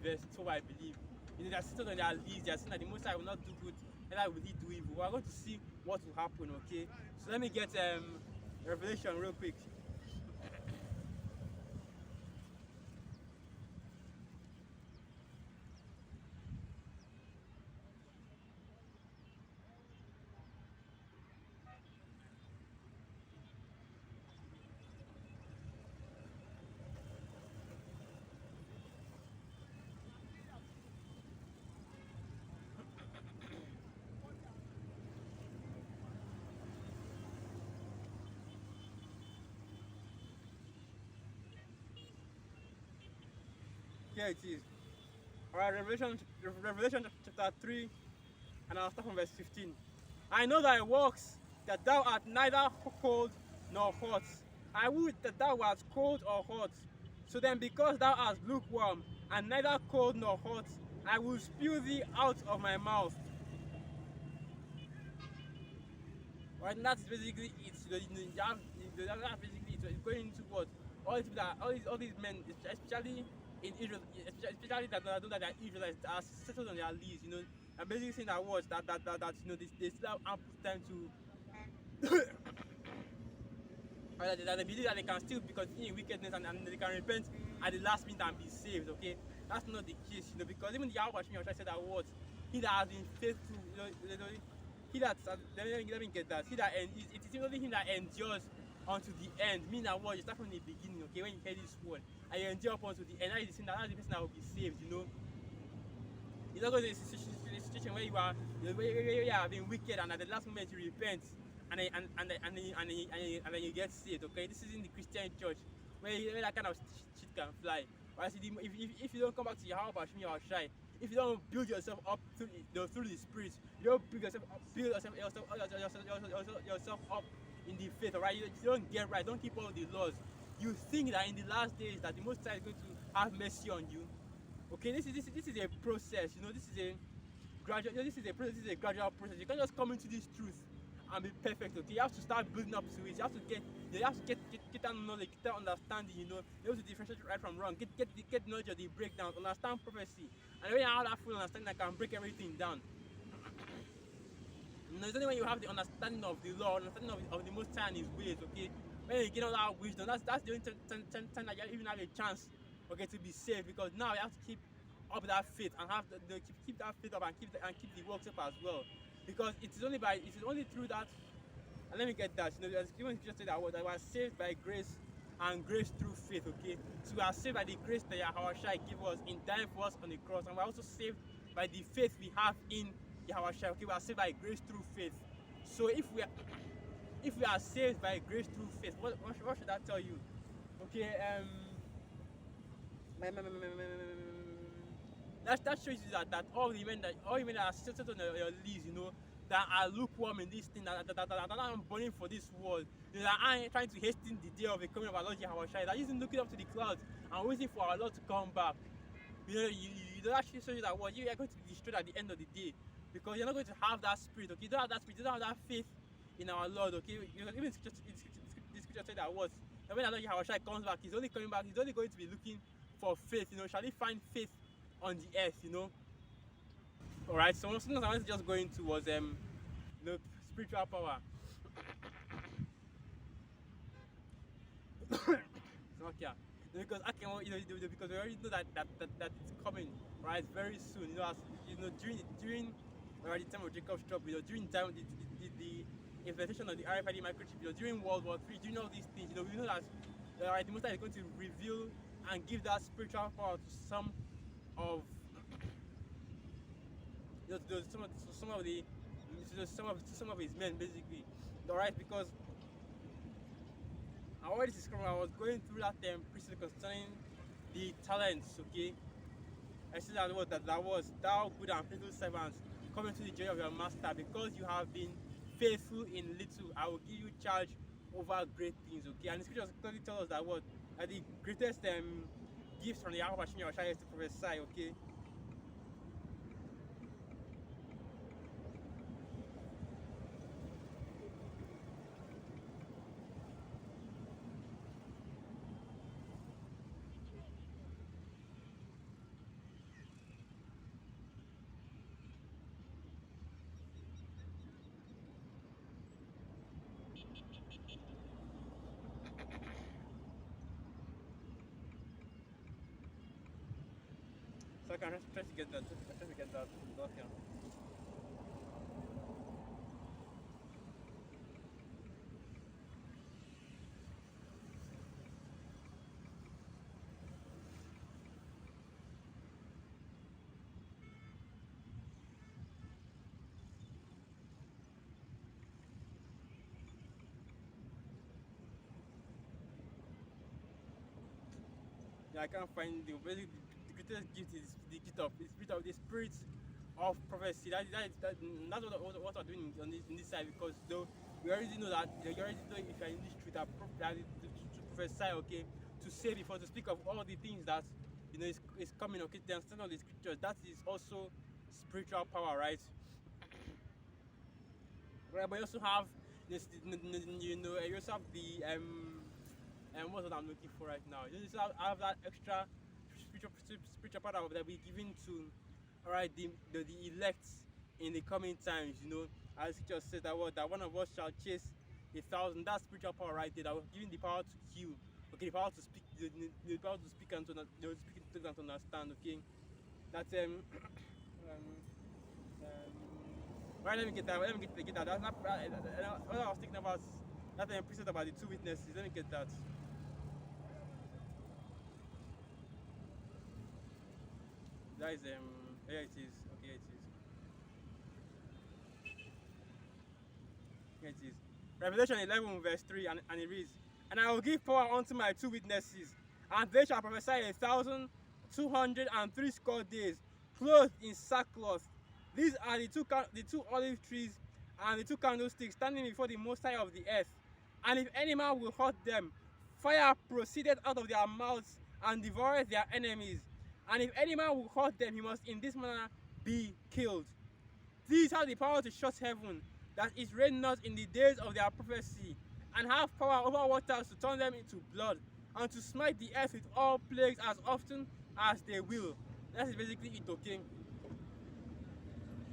verse 2, I believe. They are sitting on their leads. They are saying that the Most High will not do good, neither will He do evil. We are going to see what will happen. Okay, so let me get Revelation real quick. Here it is. Alright, Revelation chapter 3, and I'll start from verse 15. I know thy works, that thou art neither cold nor hot. I would that thou art cold or hot. So then, because thou art lukewarm, and neither cold nor hot, I will spew thee out of my mouth. Right, and that's basically it. That's basically it. It's going into what? All these men, especially in Israel, especially that are Israelites, are settled on their leads, and basically saying that what that they still have ample time to that they believe that they can still be continuing wickedness and they can repent at the last minute and be saved. Okay, that's not the case, because even the Yahweh said that what he that has been faithful, he that let me get that he that it is only him that endures unto the end. Meaning that what you start from the beginning, okay, when you hear this word and you endure up unto the end, that is the person that will be saved. It's not going to in a situation where where you have been wicked, and at the last moment you repent, and then you get saved. Okay, this is in the Christian church where that kind of shit can fly. Right? If you don't come back to your house, you are shy. If you don't build yourself up through the Spirit, you don't build yourself up in the faith. Alright, you don't get right. Don't keep all the laws. You think that in the last days that the Most High is going to have mercy on you. Okay, this is a process. You know, this is a gradual. This is a process. This is a gradual process. You can't just come into this truth and be perfect. Okay, you have to start building up to it. You have to get that knowledge, get that understanding. You know, be able to differentiate right from wrong. Get knowledge of the breakdown. Understand prophecy, and when you have that full understanding, that can break everything down. You know, it's only when you have the understanding of the law, understanding of the Most High and His ways. Okay, when you get all that wisdom, that's the only time that you even have a chance, okay, to be saved. Because now you have to keep up that faith and have keep that faith up and keep the works up as well. Because it is only through that. And let me get that. You know, even just say that we are saved by grace and grace through faith. Okay, so we are saved by the grace that Yahweh Shai gave us in dying for us on the cross, and we are also saved by the faith we have in Yahweh Shai. Okay, we are saved by grace through faith. So if we are saved by grace through faith, what should that tell you? Okay, that shows you that all the men that are settled on your list, you know, that are lukewarm in this thing, that are burning for this world, you know, that are trying to hasten the day of the coming of our Lord Yahweh Shai, that isn't looking up to the clouds and waiting for our Lord to come back. You know, that actually shows you that what you are going to be destroyed at the end of the day, because you're not going to have that spirit. Okay, you don't have that spirit, you don't have that faith in our Lord. Okay, even the scripture said that what, that when our Lord Yahweh Shai comes back, he's only coming back, he's only going to be looking for faith. You know, shall he find faith on the earth? You know. All right. So something I wanted to just go into was spiritual power. Okay. Because I can, you know, because we already know that it's coming, right, very soon. You know, as you know, during the time of Jacob's trouble, you know, during the time the implementation of the RFID microchip, you know, during World War III, during all these things, you know, we know that the Most High is going to reveal and give that spiritual power to some of some of his men, basically. All right, because I already described when I was going through that preaching concerning the talents. Okay, I said that was thou good and faithful servants, come into the joy of your master, because you have been faithful in little, I will give you charge over great things. Okay, and the scriptures clearly tell us that the greatest gifts from the Yahweh Shai is to prophesy. Okay. So I can try to get that. Okay. Yeah, I can't find the greatest gift is the spirit of prophecy. That's what we're doing on this side, because though we already know that you already know if you're in this truth that to prophesy, okay, to say before, to speak of all the things that you know is coming, okay, to understand all the scriptures. That is also spiritual power, right? Right, but you also have this, you know, you also have the what's what I'm looking for right now. You just have that extra spiritual power that we're giving to, all right, the elect in the coming times. You know, as it just says that one of us shall chase 1,000. That spiritual power right there, that we're giving the power to kill. Okay, the power to speak, the power to speak and to understand. Okay, that's right. Let me get that. That's not what I was thinking about. That preset about the two witnesses. Let me get that. That is yeah, it is. Okay, it is. It is Revelation 11 verse 3, and it reads, "And I will give power unto my two witnesses, and they shall prophesy 1,260 days, clothed in sackcloth. These are the two olive trees and the two candlesticks standing before the Most High of the earth. And if any man will hurt them, fire proceeded out of their mouths and devoured their enemies. And if any man will hurt them, he must in this manner be killed. These have the power to shut heaven, that it rain not in the days of their prophecy, and have power over waters to turn them into blood, and to smite the earth with all plagues as often as they will." That is basically it, okay?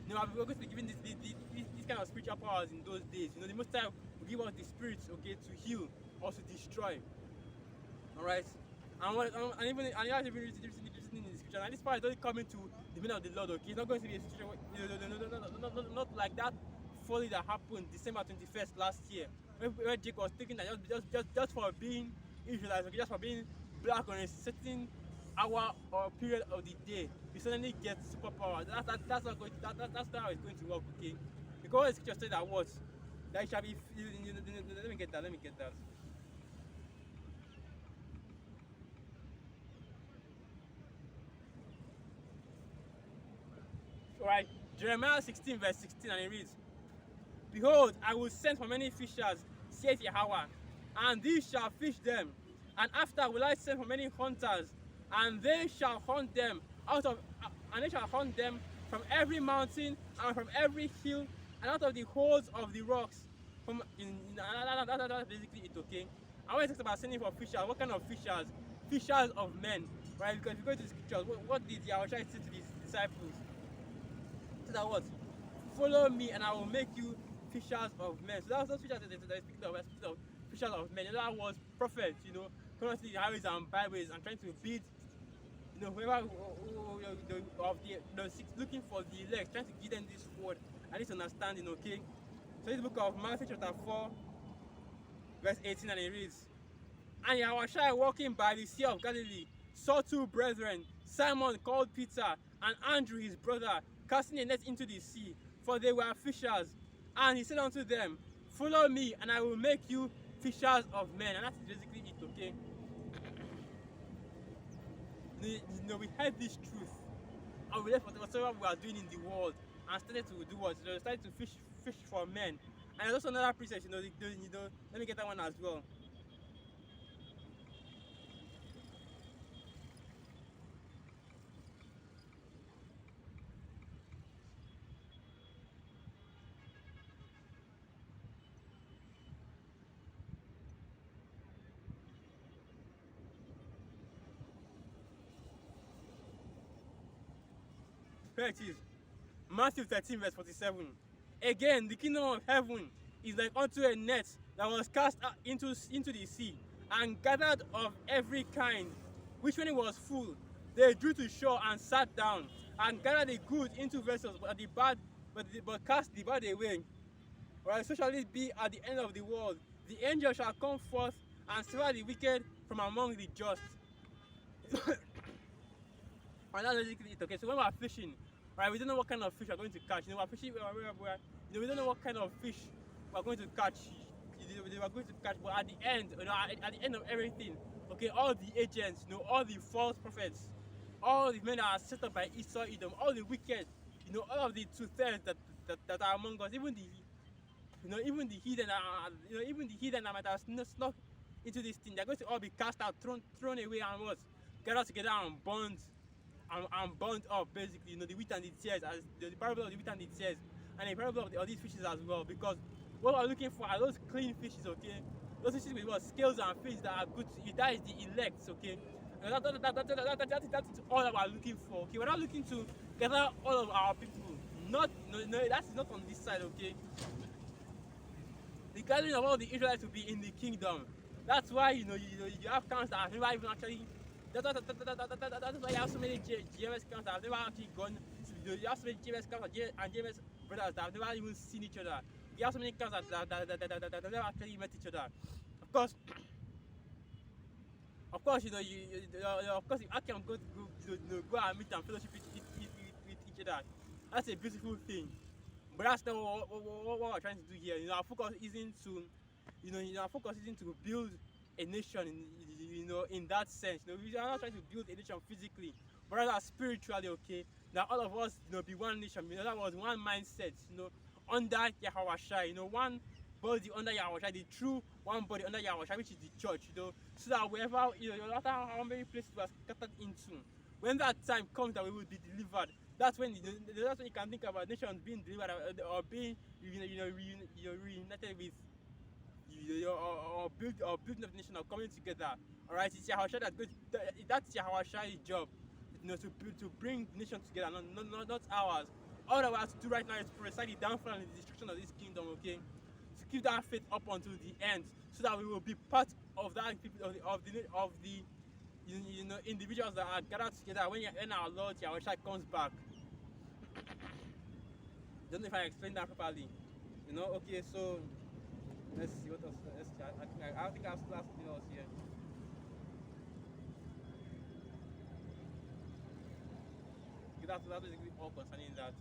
You know, we're going to be given this kind of spiritual powers in those days. You know, the most time will give us the spirits, okay, to heal or to destroy. Alright? And even in the scripture, and this part is only coming to the men of the Lord, okay? It's not going to be a situation, not like that folly that happened December 21st last year, where Jake was thinking that just for being Israelites, okay, just for being black on a certain hour or period of the day, you suddenly get superpower. That's not how it's going to work, okay? Because the scripture said that what? That it shall be. Let me get that. Alright, Jeremiah 16 verse 16, and it reads, "Behold, I will send for many fishers, saith Yahweh, and these shall fish them. And after will I send for many hunters, and they shall hunt them from every mountain and from every hill and out of the holes of the rocks." That's basically it, okay? I want to talk about sending for fishers. What kind of fishers? Fishers of men, right? Because if you go to the scriptures, what did Yahweh say to his disciples? So that what? "Follow me, and I will make you fishers of men." So that's those fishers that they're speaking of fishers of men. That was prophets, you know, coming to the highways and byways and trying to build, you know, whoever looking for the elect, trying to give them this word and this understanding, okay? So this book of Matthew chapter 4, verse 18, and it reads, "And Yahushua walking by the sea of Galilee saw two brethren, Simon called Peter, and Andrew his brother, casting a net into the sea, for they were fishers. And he said unto them, Follow me, and I will make you fishers of men." And that's basically it, okay? You know, we heard this truth, and we left whatever we are doing in the world, and started to do what? You know, started to fish for men. And there's also another precept, you know, let me get that one as well. Here it is. Matthew 13 verse 47. "Again, the kingdom of heaven is like unto a net that was cast into the sea, and gathered of every kind, which when it was full, they drew to shore and sat down, and gathered the good into vessels, but cast the bad away. Alright, so shall it be at the end of the world. The angel shall come forth and sever the wicked from among the just." And that's basically it, okay? So when we're fishing, right, we don't know what kind of fish we're going to catch. You know, we're fishing, you know, we don't know what kind of fish we're going to catch. But at the end, you know, at the end of everything, okay, all the agents, you know, all the false prophets, all the men that are set up by Esau, Edom, all the wicked, you know, all of the two-thirds that are among us, even the heathen that might have snuck into this thing, they're going to all be cast out, thrown away, and what? Gathered together and burnt up, basically, you know, the wheat and the tares, as the parable of the wheat and the tares, and the parable of these fishes as well. Because what we're looking for are those clean fishes, okay? Those fishes with what? Scales and fish that are good to eat. That is the elect, okay? And that's all that we're looking for, okay? We're not looking to gather all of our people. No, that's not on this side, okay? The gathering of all the Israelites will be in the kingdom. That's why, you have camps that have never even actually. That's why you have so many GMS camps that have never actually gone. You have so many GMS camps and GMS brothers that have never even seen each other. You have so many camps that never actually met each other. Of course, I can go and meet and fellowship with each other. That's a beautiful thing. But that's not what we're trying to do here. Our focus isn't to, our focus isn't to build a nation in that sense. We are not trying to build a nation physically, but rather spiritually. Okay, that all of us, be one nation. That was one mindset. Under Yahweh Shai. One body under Yahweh Shai, the true one body under Yahweh Shai, which is the church. So that wherever, no matter how many places we are scattered into, when that time comes that we will be delivered, that's when that's when you can think about nations being delivered or being reunited with or building of the nation or coming together. Alright, it's Yahushua that's Yahushua's job, to bring the nation together, not ours. All that we have to do right now is prophesy the downfall and the destruction of this kingdom, okay? To keep that faith up until the end, so that we will be part of that of the individuals that are gathered together when our Lord Yahushua comes back. Don't know if I explained that properly. Okay, so let's see what else. I think I'll still have something else here. Okay, that's basically all concerning that.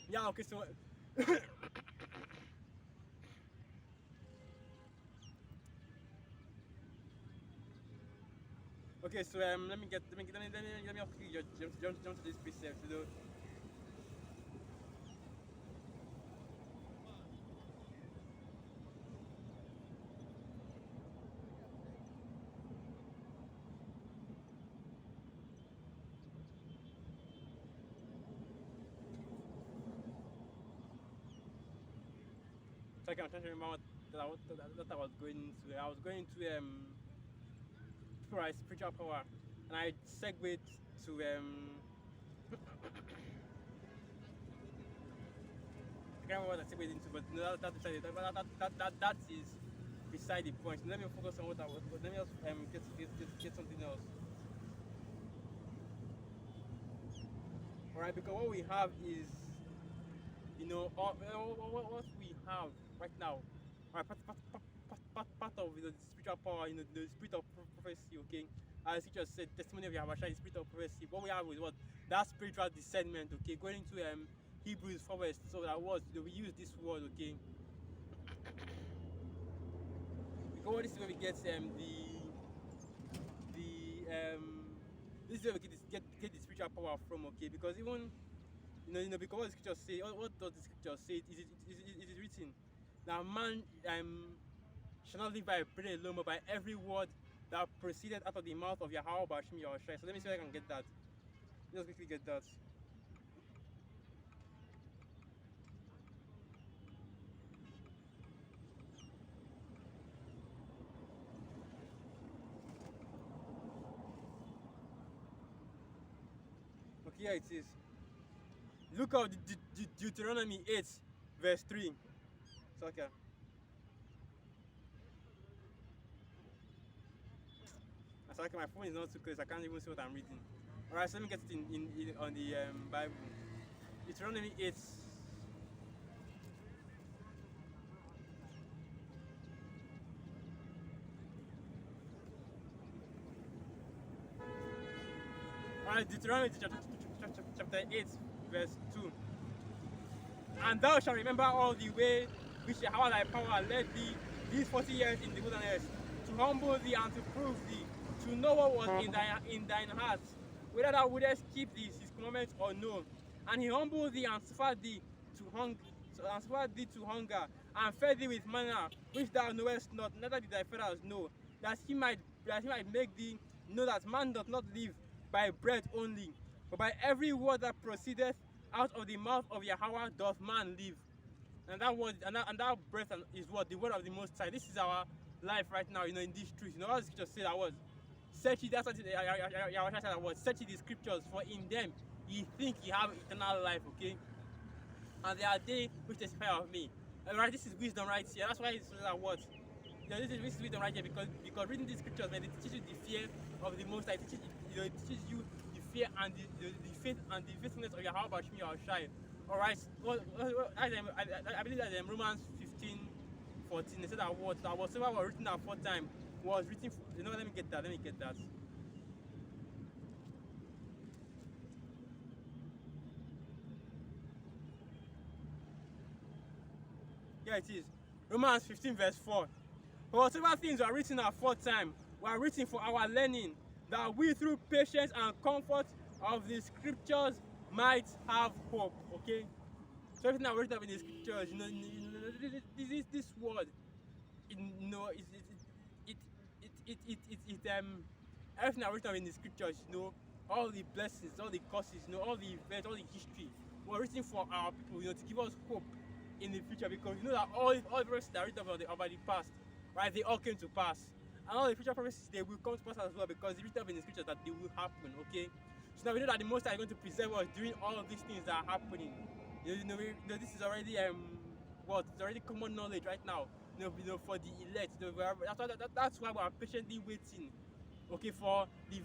Yeah, okay, so okay, so let me quickly jump to this precept. So I'm trying to remember what I was going to. I was going to spiritual power, and I segued to I can't remember what I segued into, but no, that is beside the point. Let me focus on what I was. Let me just get something else. Alright, because what we have is, what we have right now, right, part of the spiritual power, the spirit of prophecy, okay? As you just said, testimony of Yahweh, the spirit of prophecy. What we have is what? That spiritual discernment, okay? Going into Hebrews 4 verse, so that was, we use this word, okay? Because this is where we get this is where we get the spiritual power from, okay? Because even because what the scriptures say, what does the scripture say? It is written that man shall not live by bread alone, but by every word that proceeded out of the mouth of Yahweh Bashim Yahushua. So let me see if I can get that. Let's quickly get that. Okay, here it is. Look at Deuteronomy 8, verse 3. So, okay. Sorry, my phone is not too close. I can't even see what I'm reading. Alright, so let me get it in on the Bible. Deuteronomy 8. Alright, Deuteronomy chapter 8, verse 2. And thou shalt remember all the way which Yahweh thy power led thee these 40 years in the wilderness, to humble thee and to prove thee, to know what was in thine heart, whether thou wouldest keep his commandments or no. And he humbled thee and suffered thee to hunger, and fed thee with manna, which thou knowest not, neither did thy fathers know, that he might make thee know that man doth not live by bread only, but by every word that proceedeth out of the mouth of Yahweh doth man live. And that word, and that breath is what? The word of the Most High. This is our life right now, in these truths. What the scripture said that was, search it, that's what Yahweh said that was, search the scriptures, for in them ye think ye have eternal life, okay? And they are they which testify of me. Alright, this is wisdom right here. That's why it's that what? this is written right here because reading these scriptures, man, it teaches you the fear of the Most High. It teaches it teaches you the fear and the faith and the faithfulness of your how about Shmi or Shai. All right. I believe that in Romans 15:14 they said that whatsoever was written aforetime was written. Let me get that. Yeah, it is. Romans 15:4. For whatever things are written aforetime were written for our learning, that we through patience and comfort of the scriptures might have hope. Okay? So everything that written up in the scriptures, this word, everything that written up in the scriptures, all the blessings, all the curses, all the events, all the history, were written for our people, to give us hope in the future, because that all the prophecies that are written about the past, right, they all came to pass. And all the future prophecies, they will come to pass as well, because it's written up in the scriptures that they will happen, okay? So now we know that the Most High is going to preserve us during all of these things that are happening. This is already it's already common knowledge right now. For the elect. That's why we are patiently waiting, okay, for the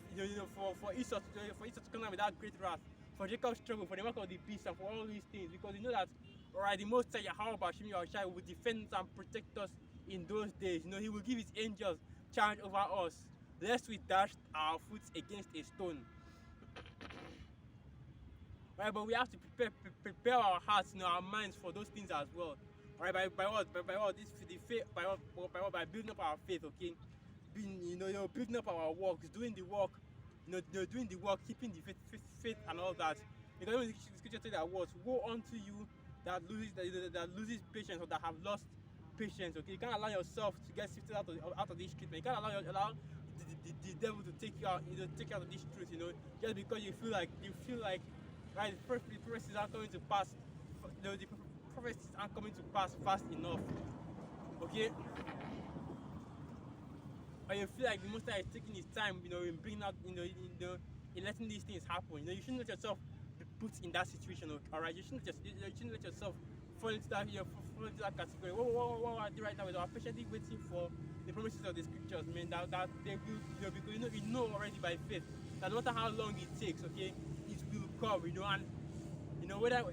for Esau to come out with that great wrath, for Jacob's struggle, for the mark of the beast, and for all these things, because you know that, alright, the Most High Yahweh Bashim Yahushai will defend us and protect us in those days. He will give his angels charge over us, lest we dash our foot against a stone. Right, but we have to prepare our hearts, our minds for those things as well. Right, by what? By what? This the faith. By what? By building up our faith. Okay, building up our works, doing the work, doing the work, keeping the faith and all that. Because when the scripture says that what, woe unto you that loses patience, or that have lost patience. Okay, you can't allow yourself to get sifted out of this treatment. You can't allow the devil to take you out, take you out of this truth. Just because you feel like right, the prophecies aren't coming to pass. The prophecies aren't coming to pass fast enough. Okay? Or you feel like the Most High is taking his time, in bringing out, in letting these things happen. You shouldn't let yourself be put in that situation. Alright? You shouldn't let yourself fall into that category. What I do right now is I'm patiently waiting for the promises of the scriptures, man. That they will, because we know already by faith that no matter how long it takes, okay, it will come, and whether no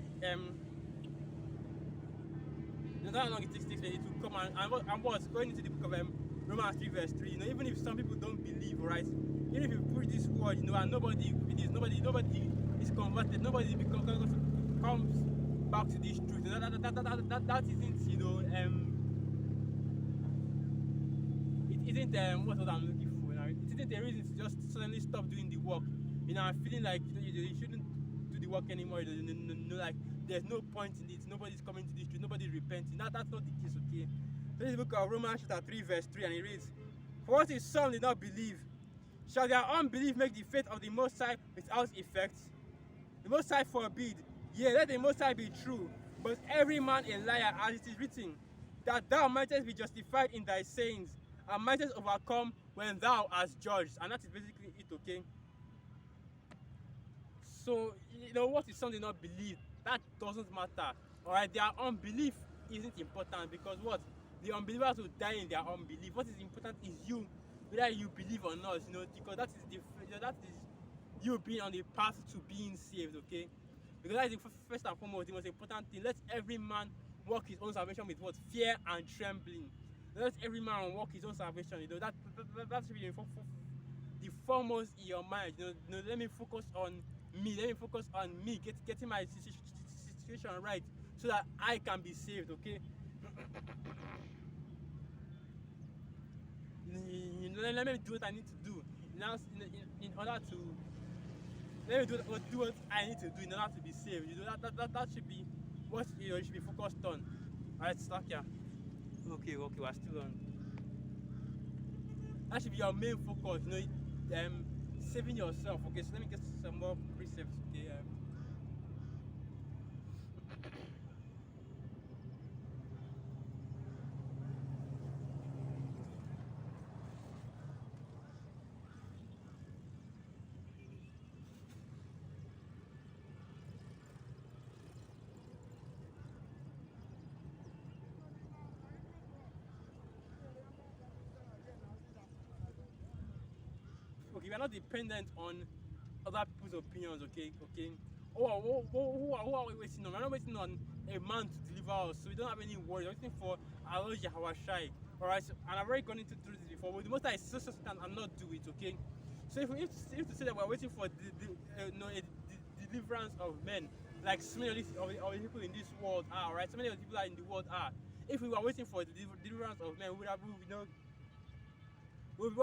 matter how long it takes, it will come. And what's going into the book of Romans 3:3, even if some people don't believe, right? Even if you preach this word, and nobody is converted, nobody comes back to this truth. That isn't, it isn't what I'm looking for. It isn't a reason to just suddenly stop doing the work. I'm feeling like you shouldn't do the work anymore. Like there's no point in it. Nobody's coming to this truth. Nobody's repenting. That's not the case, okay? So this is the book of Romans chapter 3:3, and it reads, "For what if some did not believe? Shall their unbelief make the faith of the Most High without effect? The Most High forbid. Yea, let the Most High be true, but every man a liar, as it is written, that thou mightest be justified in thy sayings, and mightest overcome when thou hast judged." And that is basically it, okay? So, what if some did not believe? That doesn't matter. Alright, their unbelief isn't important, because what? The unbelievers will die in their unbelief. What is important is you, whether you believe or not, because that is you being on the path to being saved, okay? Because that is the first and foremost, the most important thing. Let every man work his own salvation with what? Fear and trembling. Let every man work his own salvation. That should be the foremost in your mind. Let me focus on me. Let me focus on me, getting my situation right, so that I can be saved, okay? Let me do what I need to do in order to let me do what I need to do in order to be saved. That should be what you should be focused on. Alright, stop here. Okay, we're still on. That should be your main focus. Saving yourself. Okay, so let me get some more precepts. Okay. we are not dependent on other people's opinions, okay? Okay. Who are we waiting on? We're not waiting on a man to deliver us, so we don't have any worries. We're waiting for our Lord Yahweh Shai. Alright, so, and I've already gone into through this before, but the most I so and not do it, okay? So if to say that we're waiting for the deliverance of men, like so many of the people in this world are, right? So many of the people are in the world are. If we were waiting for the deliverance of men, we would have, you know, we'll be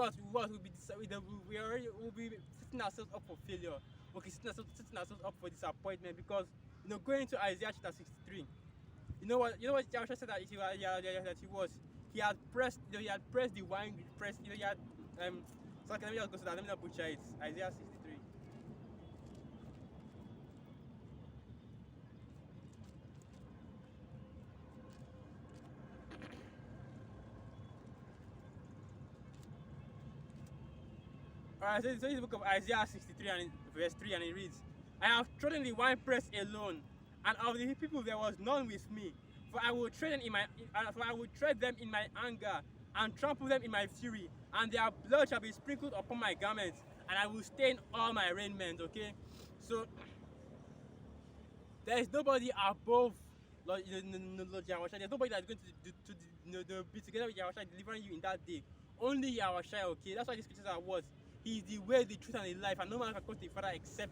setting ourselves up for failure. Okay, setting ourselves up for disappointment, because you know, going to Isaiah chapter 63, you know what Joshua said that he had pressed, you know, he had pressed the wine press, you know, he had so let me just go to that, let me not butcher it. Isaiah 63. Alright, so this is the book of Isaiah 63 and verse 3, and it reads, I have trodden the winepress alone, and of the people there was none with me. For I will tread them in my anger, and trample them in my fury, and their blood shall be sprinkled upon my garments, and I will stain all my raiment. Okay, so there is nobody above Lord Yahweh. There's nobody that's going to be together with Yahweh delivering you in that day. Only Yahweh. Okay, that's why the scriptures are what. He is the way, the truth, and the life, and no man can come to the Father except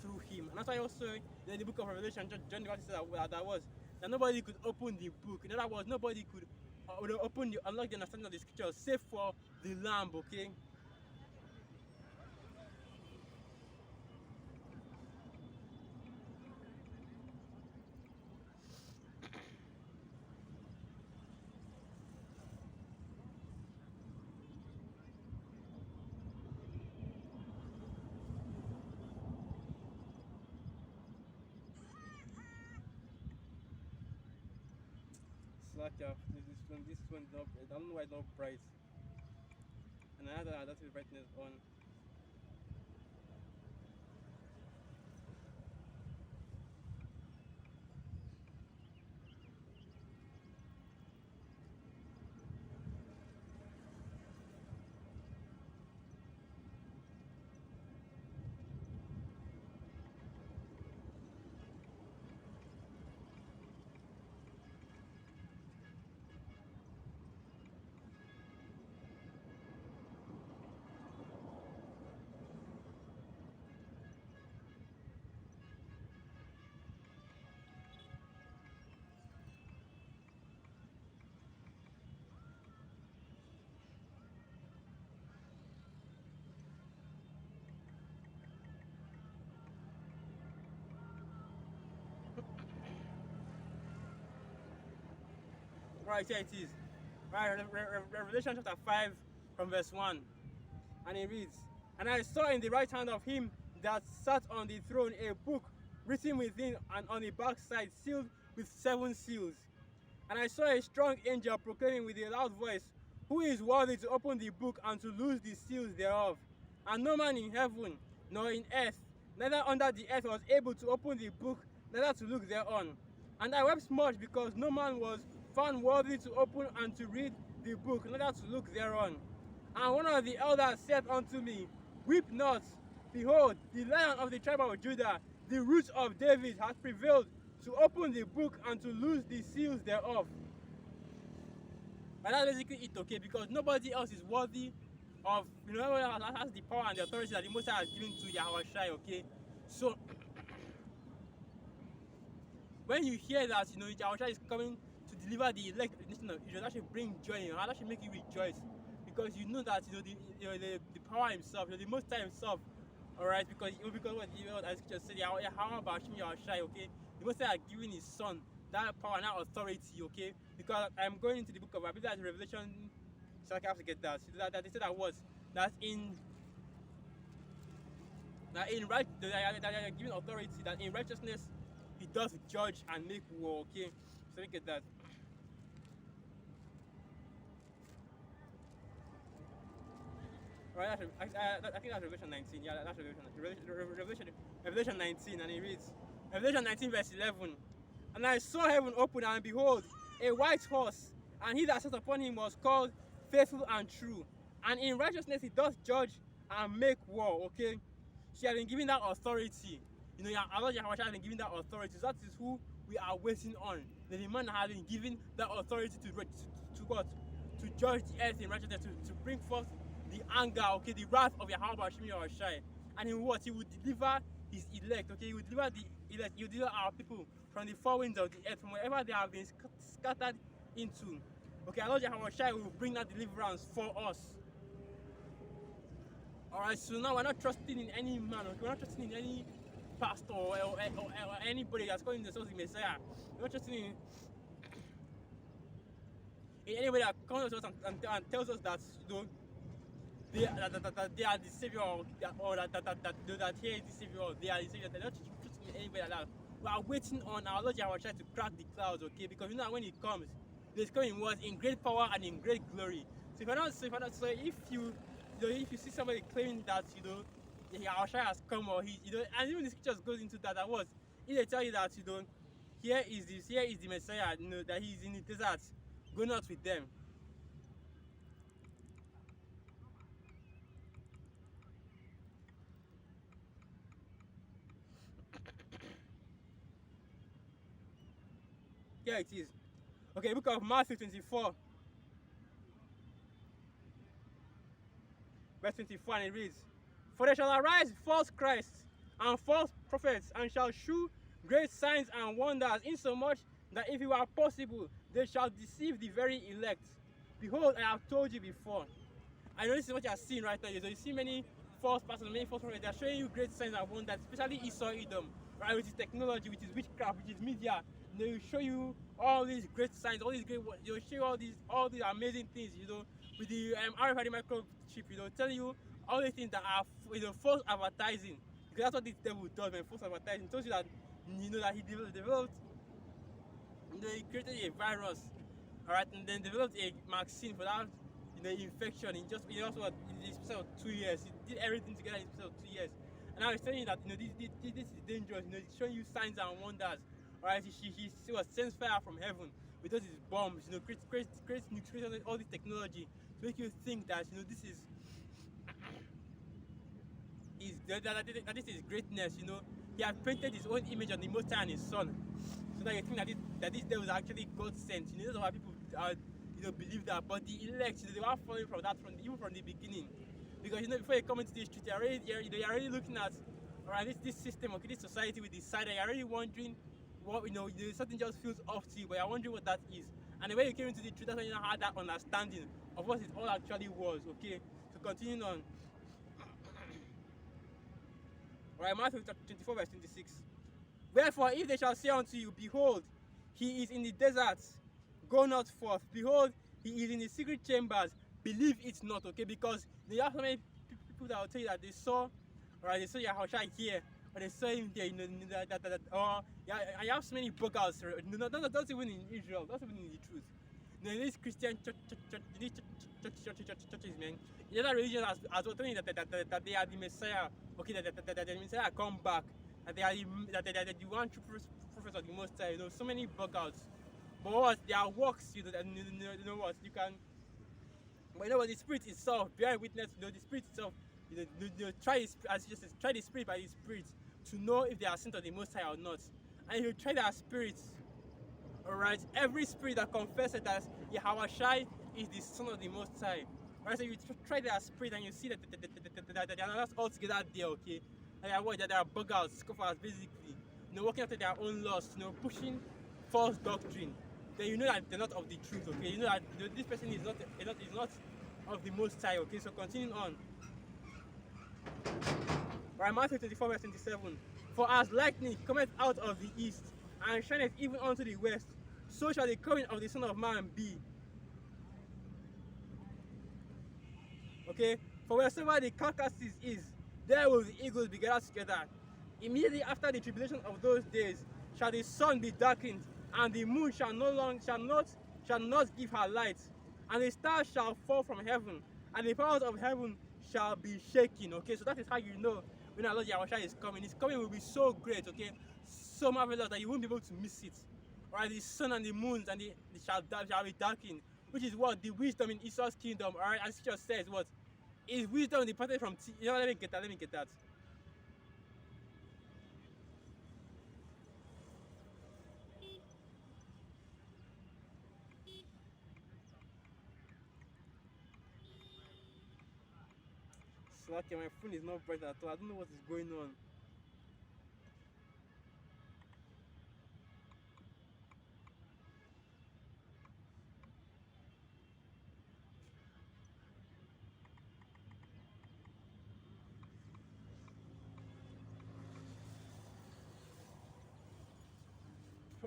through him. And that's why also in the book of Revelation, John the Baptist said that nobody could open the book. In other words, nobody could unlock the understanding of the scriptures, save for the Lamb. Okay. Slack off. This one is not. I don't know why it's not bright. And I had that brightness on. Right, here it is. Right, Revelation chapter 5 from verse 1. And it reads, And I saw in the right hand of him that sat on the throne a book written within and on the back side, sealed with 7 seals. And I saw a strong angel proclaiming with a loud voice, Who is worthy to open the book and to loose the seals thereof? And no man in heaven, nor in earth, neither under the earth was able to open the book, neither to look thereon. And I wept much, because no man was found worthy to open and to read the book, neither to look thereon. And one of the elders said unto me, Weep not, behold, the Lion of the tribe of Judah, the Root of David, hath prevailed to open the book and to loose the seals thereof. And that's basically it, okay, because nobody else is worthy of, nobody else has the power and the authority that the Most High has given to Yahweh Shai, okay. So when you hear that, Yahweh Shai is coming to deliver the elect of the nation of Israel, that should bring joy in your heart, that should make you rejoice, because you know that the power himself, the Most High himself, alright, because what as Scripture said, how about Yahweh Shai, okay, the Most High has given his son that power and that authority, okay, because I'm going into the book of I believe that's Revelation, so I have to get that. So that they said that right, that they are given authority, that in righteousness he does judge and make war, okay, so we get that. Right, I think that's Revelation 19. Yeah, that's Revelation 19, and it reads, Revelation 19 verse 11. And I saw heaven open, and behold, a white horse, and he that sat upon him was called Faithful and True. And in righteousness he doth judge and make war, okay? She has been given that authority. You know, our Lord Yahweh has been given that authority. So that is who we are waiting on. The man has been given that authority to what? To judge the earth in righteousness, to bring forth the anger, okay, the wrath of Yahweh Shemi Yahushai. And in what? He will deliver his elect, okay? He will deliver the elect, he will deliver our people from the four winds of the earth, from wherever they have been scattered into. Okay, our Lord Yahushai will bring that deliverance for us. Alright, so now we're not trusting in any man, okay? We're not trusting in any pastor or anybody that's calling themselves the Messiah. We're not trusting in anybody that comes to us and tells us that, you know, that they are the savior, or that here is the savior, or they are the savior. They're not trusting in anybody like that. We are waiting on our Lord Yahweh to crack the clouds, okay? Because you know when He comes, He's coming in great power and in great glory. So if you see somebody claiming that, you know, Yahweh has come, or he, you know, and even the scriptures goes into that. That was, if they tell you that, you know, here is the Messiah, you know, that He's in the desert, go not with them. Here it is. Okay, book of Matthew 24, verse 24, and it reads, "For there shall arise false Christs and false prophets, and shall shew great signs and wonders, insomuch that if it were possible, they shall deceive the very elect. Behold, I have told you before." I know this is what you are seeing right now. So you see many false pastors, many false prophets. They are showing you great signs and wonders, especially Esau Edom, right? With his technology, with his witchcraft, with his media. They will show you all these great signs, all these great. They will show you all these amazing things, you know, with the RFID microchip, you know, telling you all these things that are, you know, false advertising. Because that's what this devil does, man. False advertising. It tells you that, you know, that he developed, you know, he created a virus, all right, and then developed a vaccine for that, you know, infection in just what, in the space of 2 years. He did everything together in the space of 2 years. And now he's telling you that, you know, this is dangerous. You know, he's showing you signs and wonders. Alright, he was sends fire from heaven with all these bombs, you know, create nuclear, all this technology to make you think that, you know, this is that this is greatness. You know, he has painted his own image on the Most High and His Son, so that you think that this devil is actually God sent. You know, that's why people you know, believe that. But the elect, you know, they were falling from that even from the beginning, because, you know, before you come into this truth, you're already looking at, alright, this system, okay, this society with this side, you're already wondering what, you know, something just feels off to you, but you're wondering what that is. And the way you came into the truth, that's when you now had that understanding of what it all actually was, okay? So continuing on. Alright, Matthew 24, verse 26. "Wherefore, if they shall say unto you, Behold, he is in the desert, go not forth. Behold, he is in the secret chambers, believe it not," okay? Because there are so many people that will tell you that they saw, alright, they saw Yahushua here, or they saw him there, you know, or yeah, I have so many buggers, not even in Israel, not even in the truth. You know, these Christian churches, man, the other religions as well, telling you that they are the Messiah, okay, that the Messiah come back, that they are the one true prophets of the Most High, you know, so many buggers. But what, their works, you know what, you can, but you know what, the Spirit itself, bear witness, you know, the Spirit itself, you know, try the Spirit by the Spirit to know if they are sent of the Most High or not. And if you try their spirits, alright, every spirit that confesses that Yahushua is the Son of the Most High, alright, so you try their spirit and you see that they are not all together there, okay? That they are buggers, scoffers, basically, you know, working after their own lusts, you know, pushing false doctrine. Then you know that they're not of the truth, okay? You know that, you know, this person is not of the Most High, okay? So continuing on. Right, Matthew 24, verse 27. "For as lightning cometh out of the east, and shineth even unto the west, so shall the coming of the Son of Man be." Okay? "For wheresoever the carcasses is, there will the eagles be gathered together. Immediately after the tribulation of those days shall the sun be darkened, and the moon shall not give her light, and the stars shall fall from heaven, and the powers of heaven shall be shaken." Okay, so that is how you know when our Lord Yahushua is coming. His coming will be so great, okay, so marvelous that you won't be able to miss it. Alright, the sun and the moons and shall be darkened, which is what the wisdom in Esau's kingdom. Alright, and Scripture says what Is wisdom departed from you know, let me get that, let me get that. Slack, my phone is not bright at all. I don't know what is going on.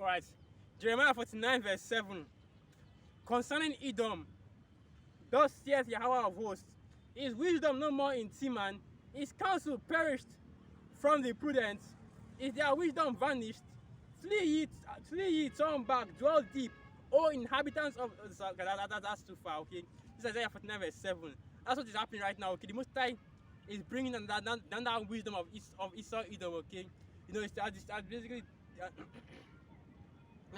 Alright. Jeremiah 49 verse 7. Concerning Edom, thus saith Yahweh of hosts, his wisdom no more in Teman, his counsel perished from the prudent, is their wisdom vanished? Flee ye, turn back, dwell deep, O inhabitants of that's too far, okay? This is Isaiah 49 verse 7. That's what is happening right now, okay? The Most High is bringing down that wisdom of Esau Edom, okay? You know, it's basically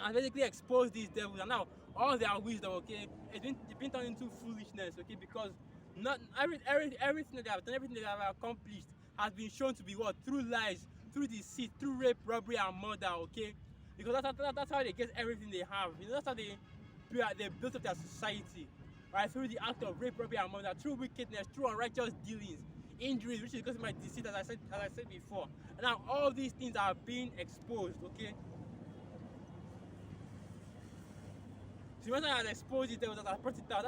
and basically expose these devils, and now all their wisdom, okay, it's been turned into foolishness, okay, because not everything that they have done, everything that they have accomplished has been shown to be what? Through lies, through deceit, through rape, robbery, and murder, okay, because that's how they get everything they have. You know, that's how they built up their society, right? Through the act of rape, robbery, and murder, through wickedness, through unrighteous dealings, injuries, which is because of my deceit, as I said before. And now all these things are being exposed, okay. So when I had exposed it, there was that brought it down.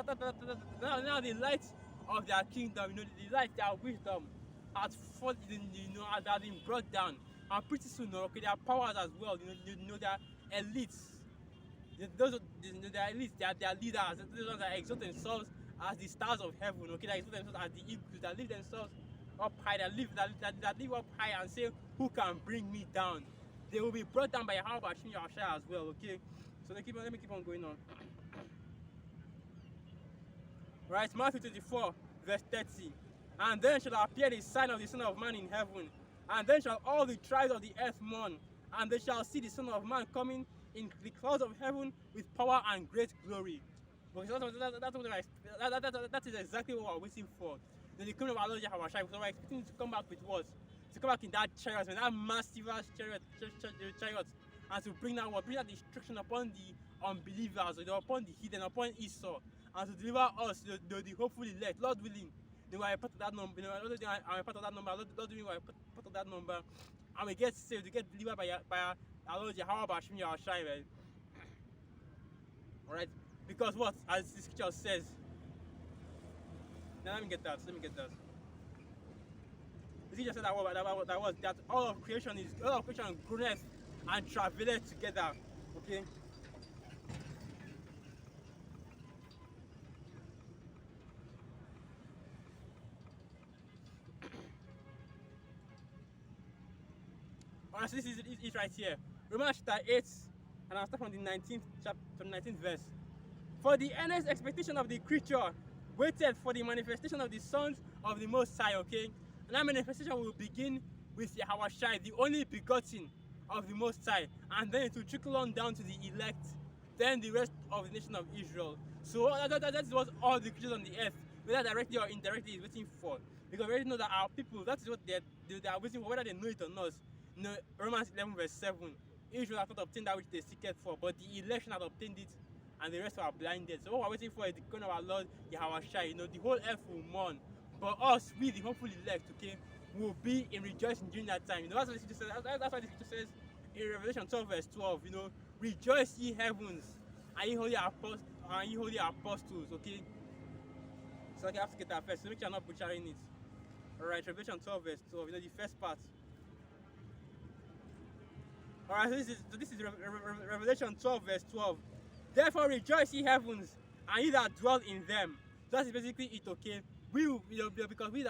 Now the light of their kingdom, you know, the light, their wisdom has fallen, you know, has been brought down. And pretty soon, okay, their powers as well, you know, their elites. Those their elites, their leaders, those ones that exalt themselves as the stars of heaven, okay, that exalt themselves as the eagles, that lift themselves up high, that live up high and say, who can bring me down? They will be brought down by how about Yahweh as well, okay? So let me keep on going on. Right, Matthew 24, verse 30. And then shall appear the sign of the Son of Man in heaven, and then shall all the tribes of the earth mourn, and they shall see the Son of Man coming in the clouds of heaven with power and great glory. Because that is exactly what we're waiting for. Then the coming of our Lord Yahweh, because we're expecting to come back with what? To come back in that chariot, that massive chariot, and to bring that destruction upon the unbelievers, upon the heathen, upon Esau, and to deliver us, the hopeful elect, Lord willing. They were a part of that number, you know, I'm a part of that number, Lord willing, we are part of that number, and we get saved, we get delivered by our Lord Yahweh Bashim Yahushai, right? Alright? Because what? As the scripture says, now let me get that. The scripture said that all of creation groaneth and travaileth together. Okay? Alright, so this is right here. Romans chapter 8, and I'll start from the 19th verse. For the earnest expectation of the creature waited for the manifestation of the sons of the Most High, okay? And that manifestation will begin with Yahweh Shai, the only begotten of the Most High, and then it will trickle on down to the elect, then the rest of the nation of Israel. So that is what all the creatures on the earth, whether directly or indirectly, is waiting for. Because we already know that our people, that is what they are waiting for, whether they know it or not. You know, Romans 11 verse 7, Israel has not obtained that which they seeked for, but the election has obtained it, and the rest are blinded. So what we're waiting for is the coming of our Lord Yahweh Shai. You know, the whole earth will mourn, but us, we the hopeful elect, okay, will be in rejoicing during that time. You know, that's what the scripture says. That's what the scripture says in Revelation 12 verse 12. You know, rejoice ye heavens, and ye holy apostles, okay. So I have to get that first, so make sure I'm not butchering it. Alright, Revelation 12 verse 12. You know, the first part. Alright, so this is Revelation 12 verse 12. Therefore rejoice ye heavens, and ye that dwell in them. So that is basically it, okay? We will, you know, because we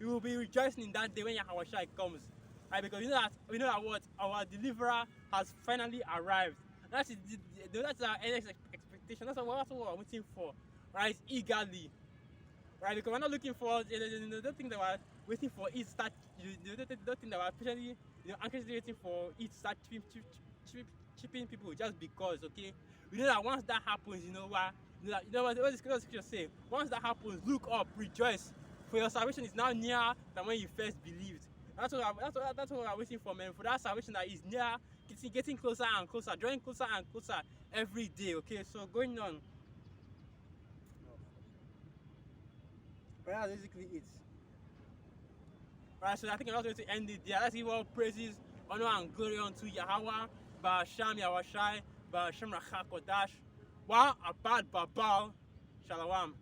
will be rejoicing in that day when Yahweh Shai comes. Right? Because we know that what our deliverer has finally arrived. That's our next expectation. That's what we're waiting for. Right? Eagerly. Right? Because we're not looking for the thing that we're waiting for it start. The thing that we're patiently, anxiously waiting for it start chipping people just because, okay? We know that once that happens, you know what? You know what the scripture say? Once that happens, look up, rejoice, for your salvation is now nearer than when you first believed. That's what I'm waiting for, man. For that salvation that is near, getting closer and closer, drawing closer and closer every day. Okay, so going on. Right, that's basically it. Right, so I think I'm not going to end it there. Let's give all praises, honor, and glory unto Yahweh, Ba'asham Yahweh Shai, Ba'asham Rachakodash, Wa Abad Babal, Shalom.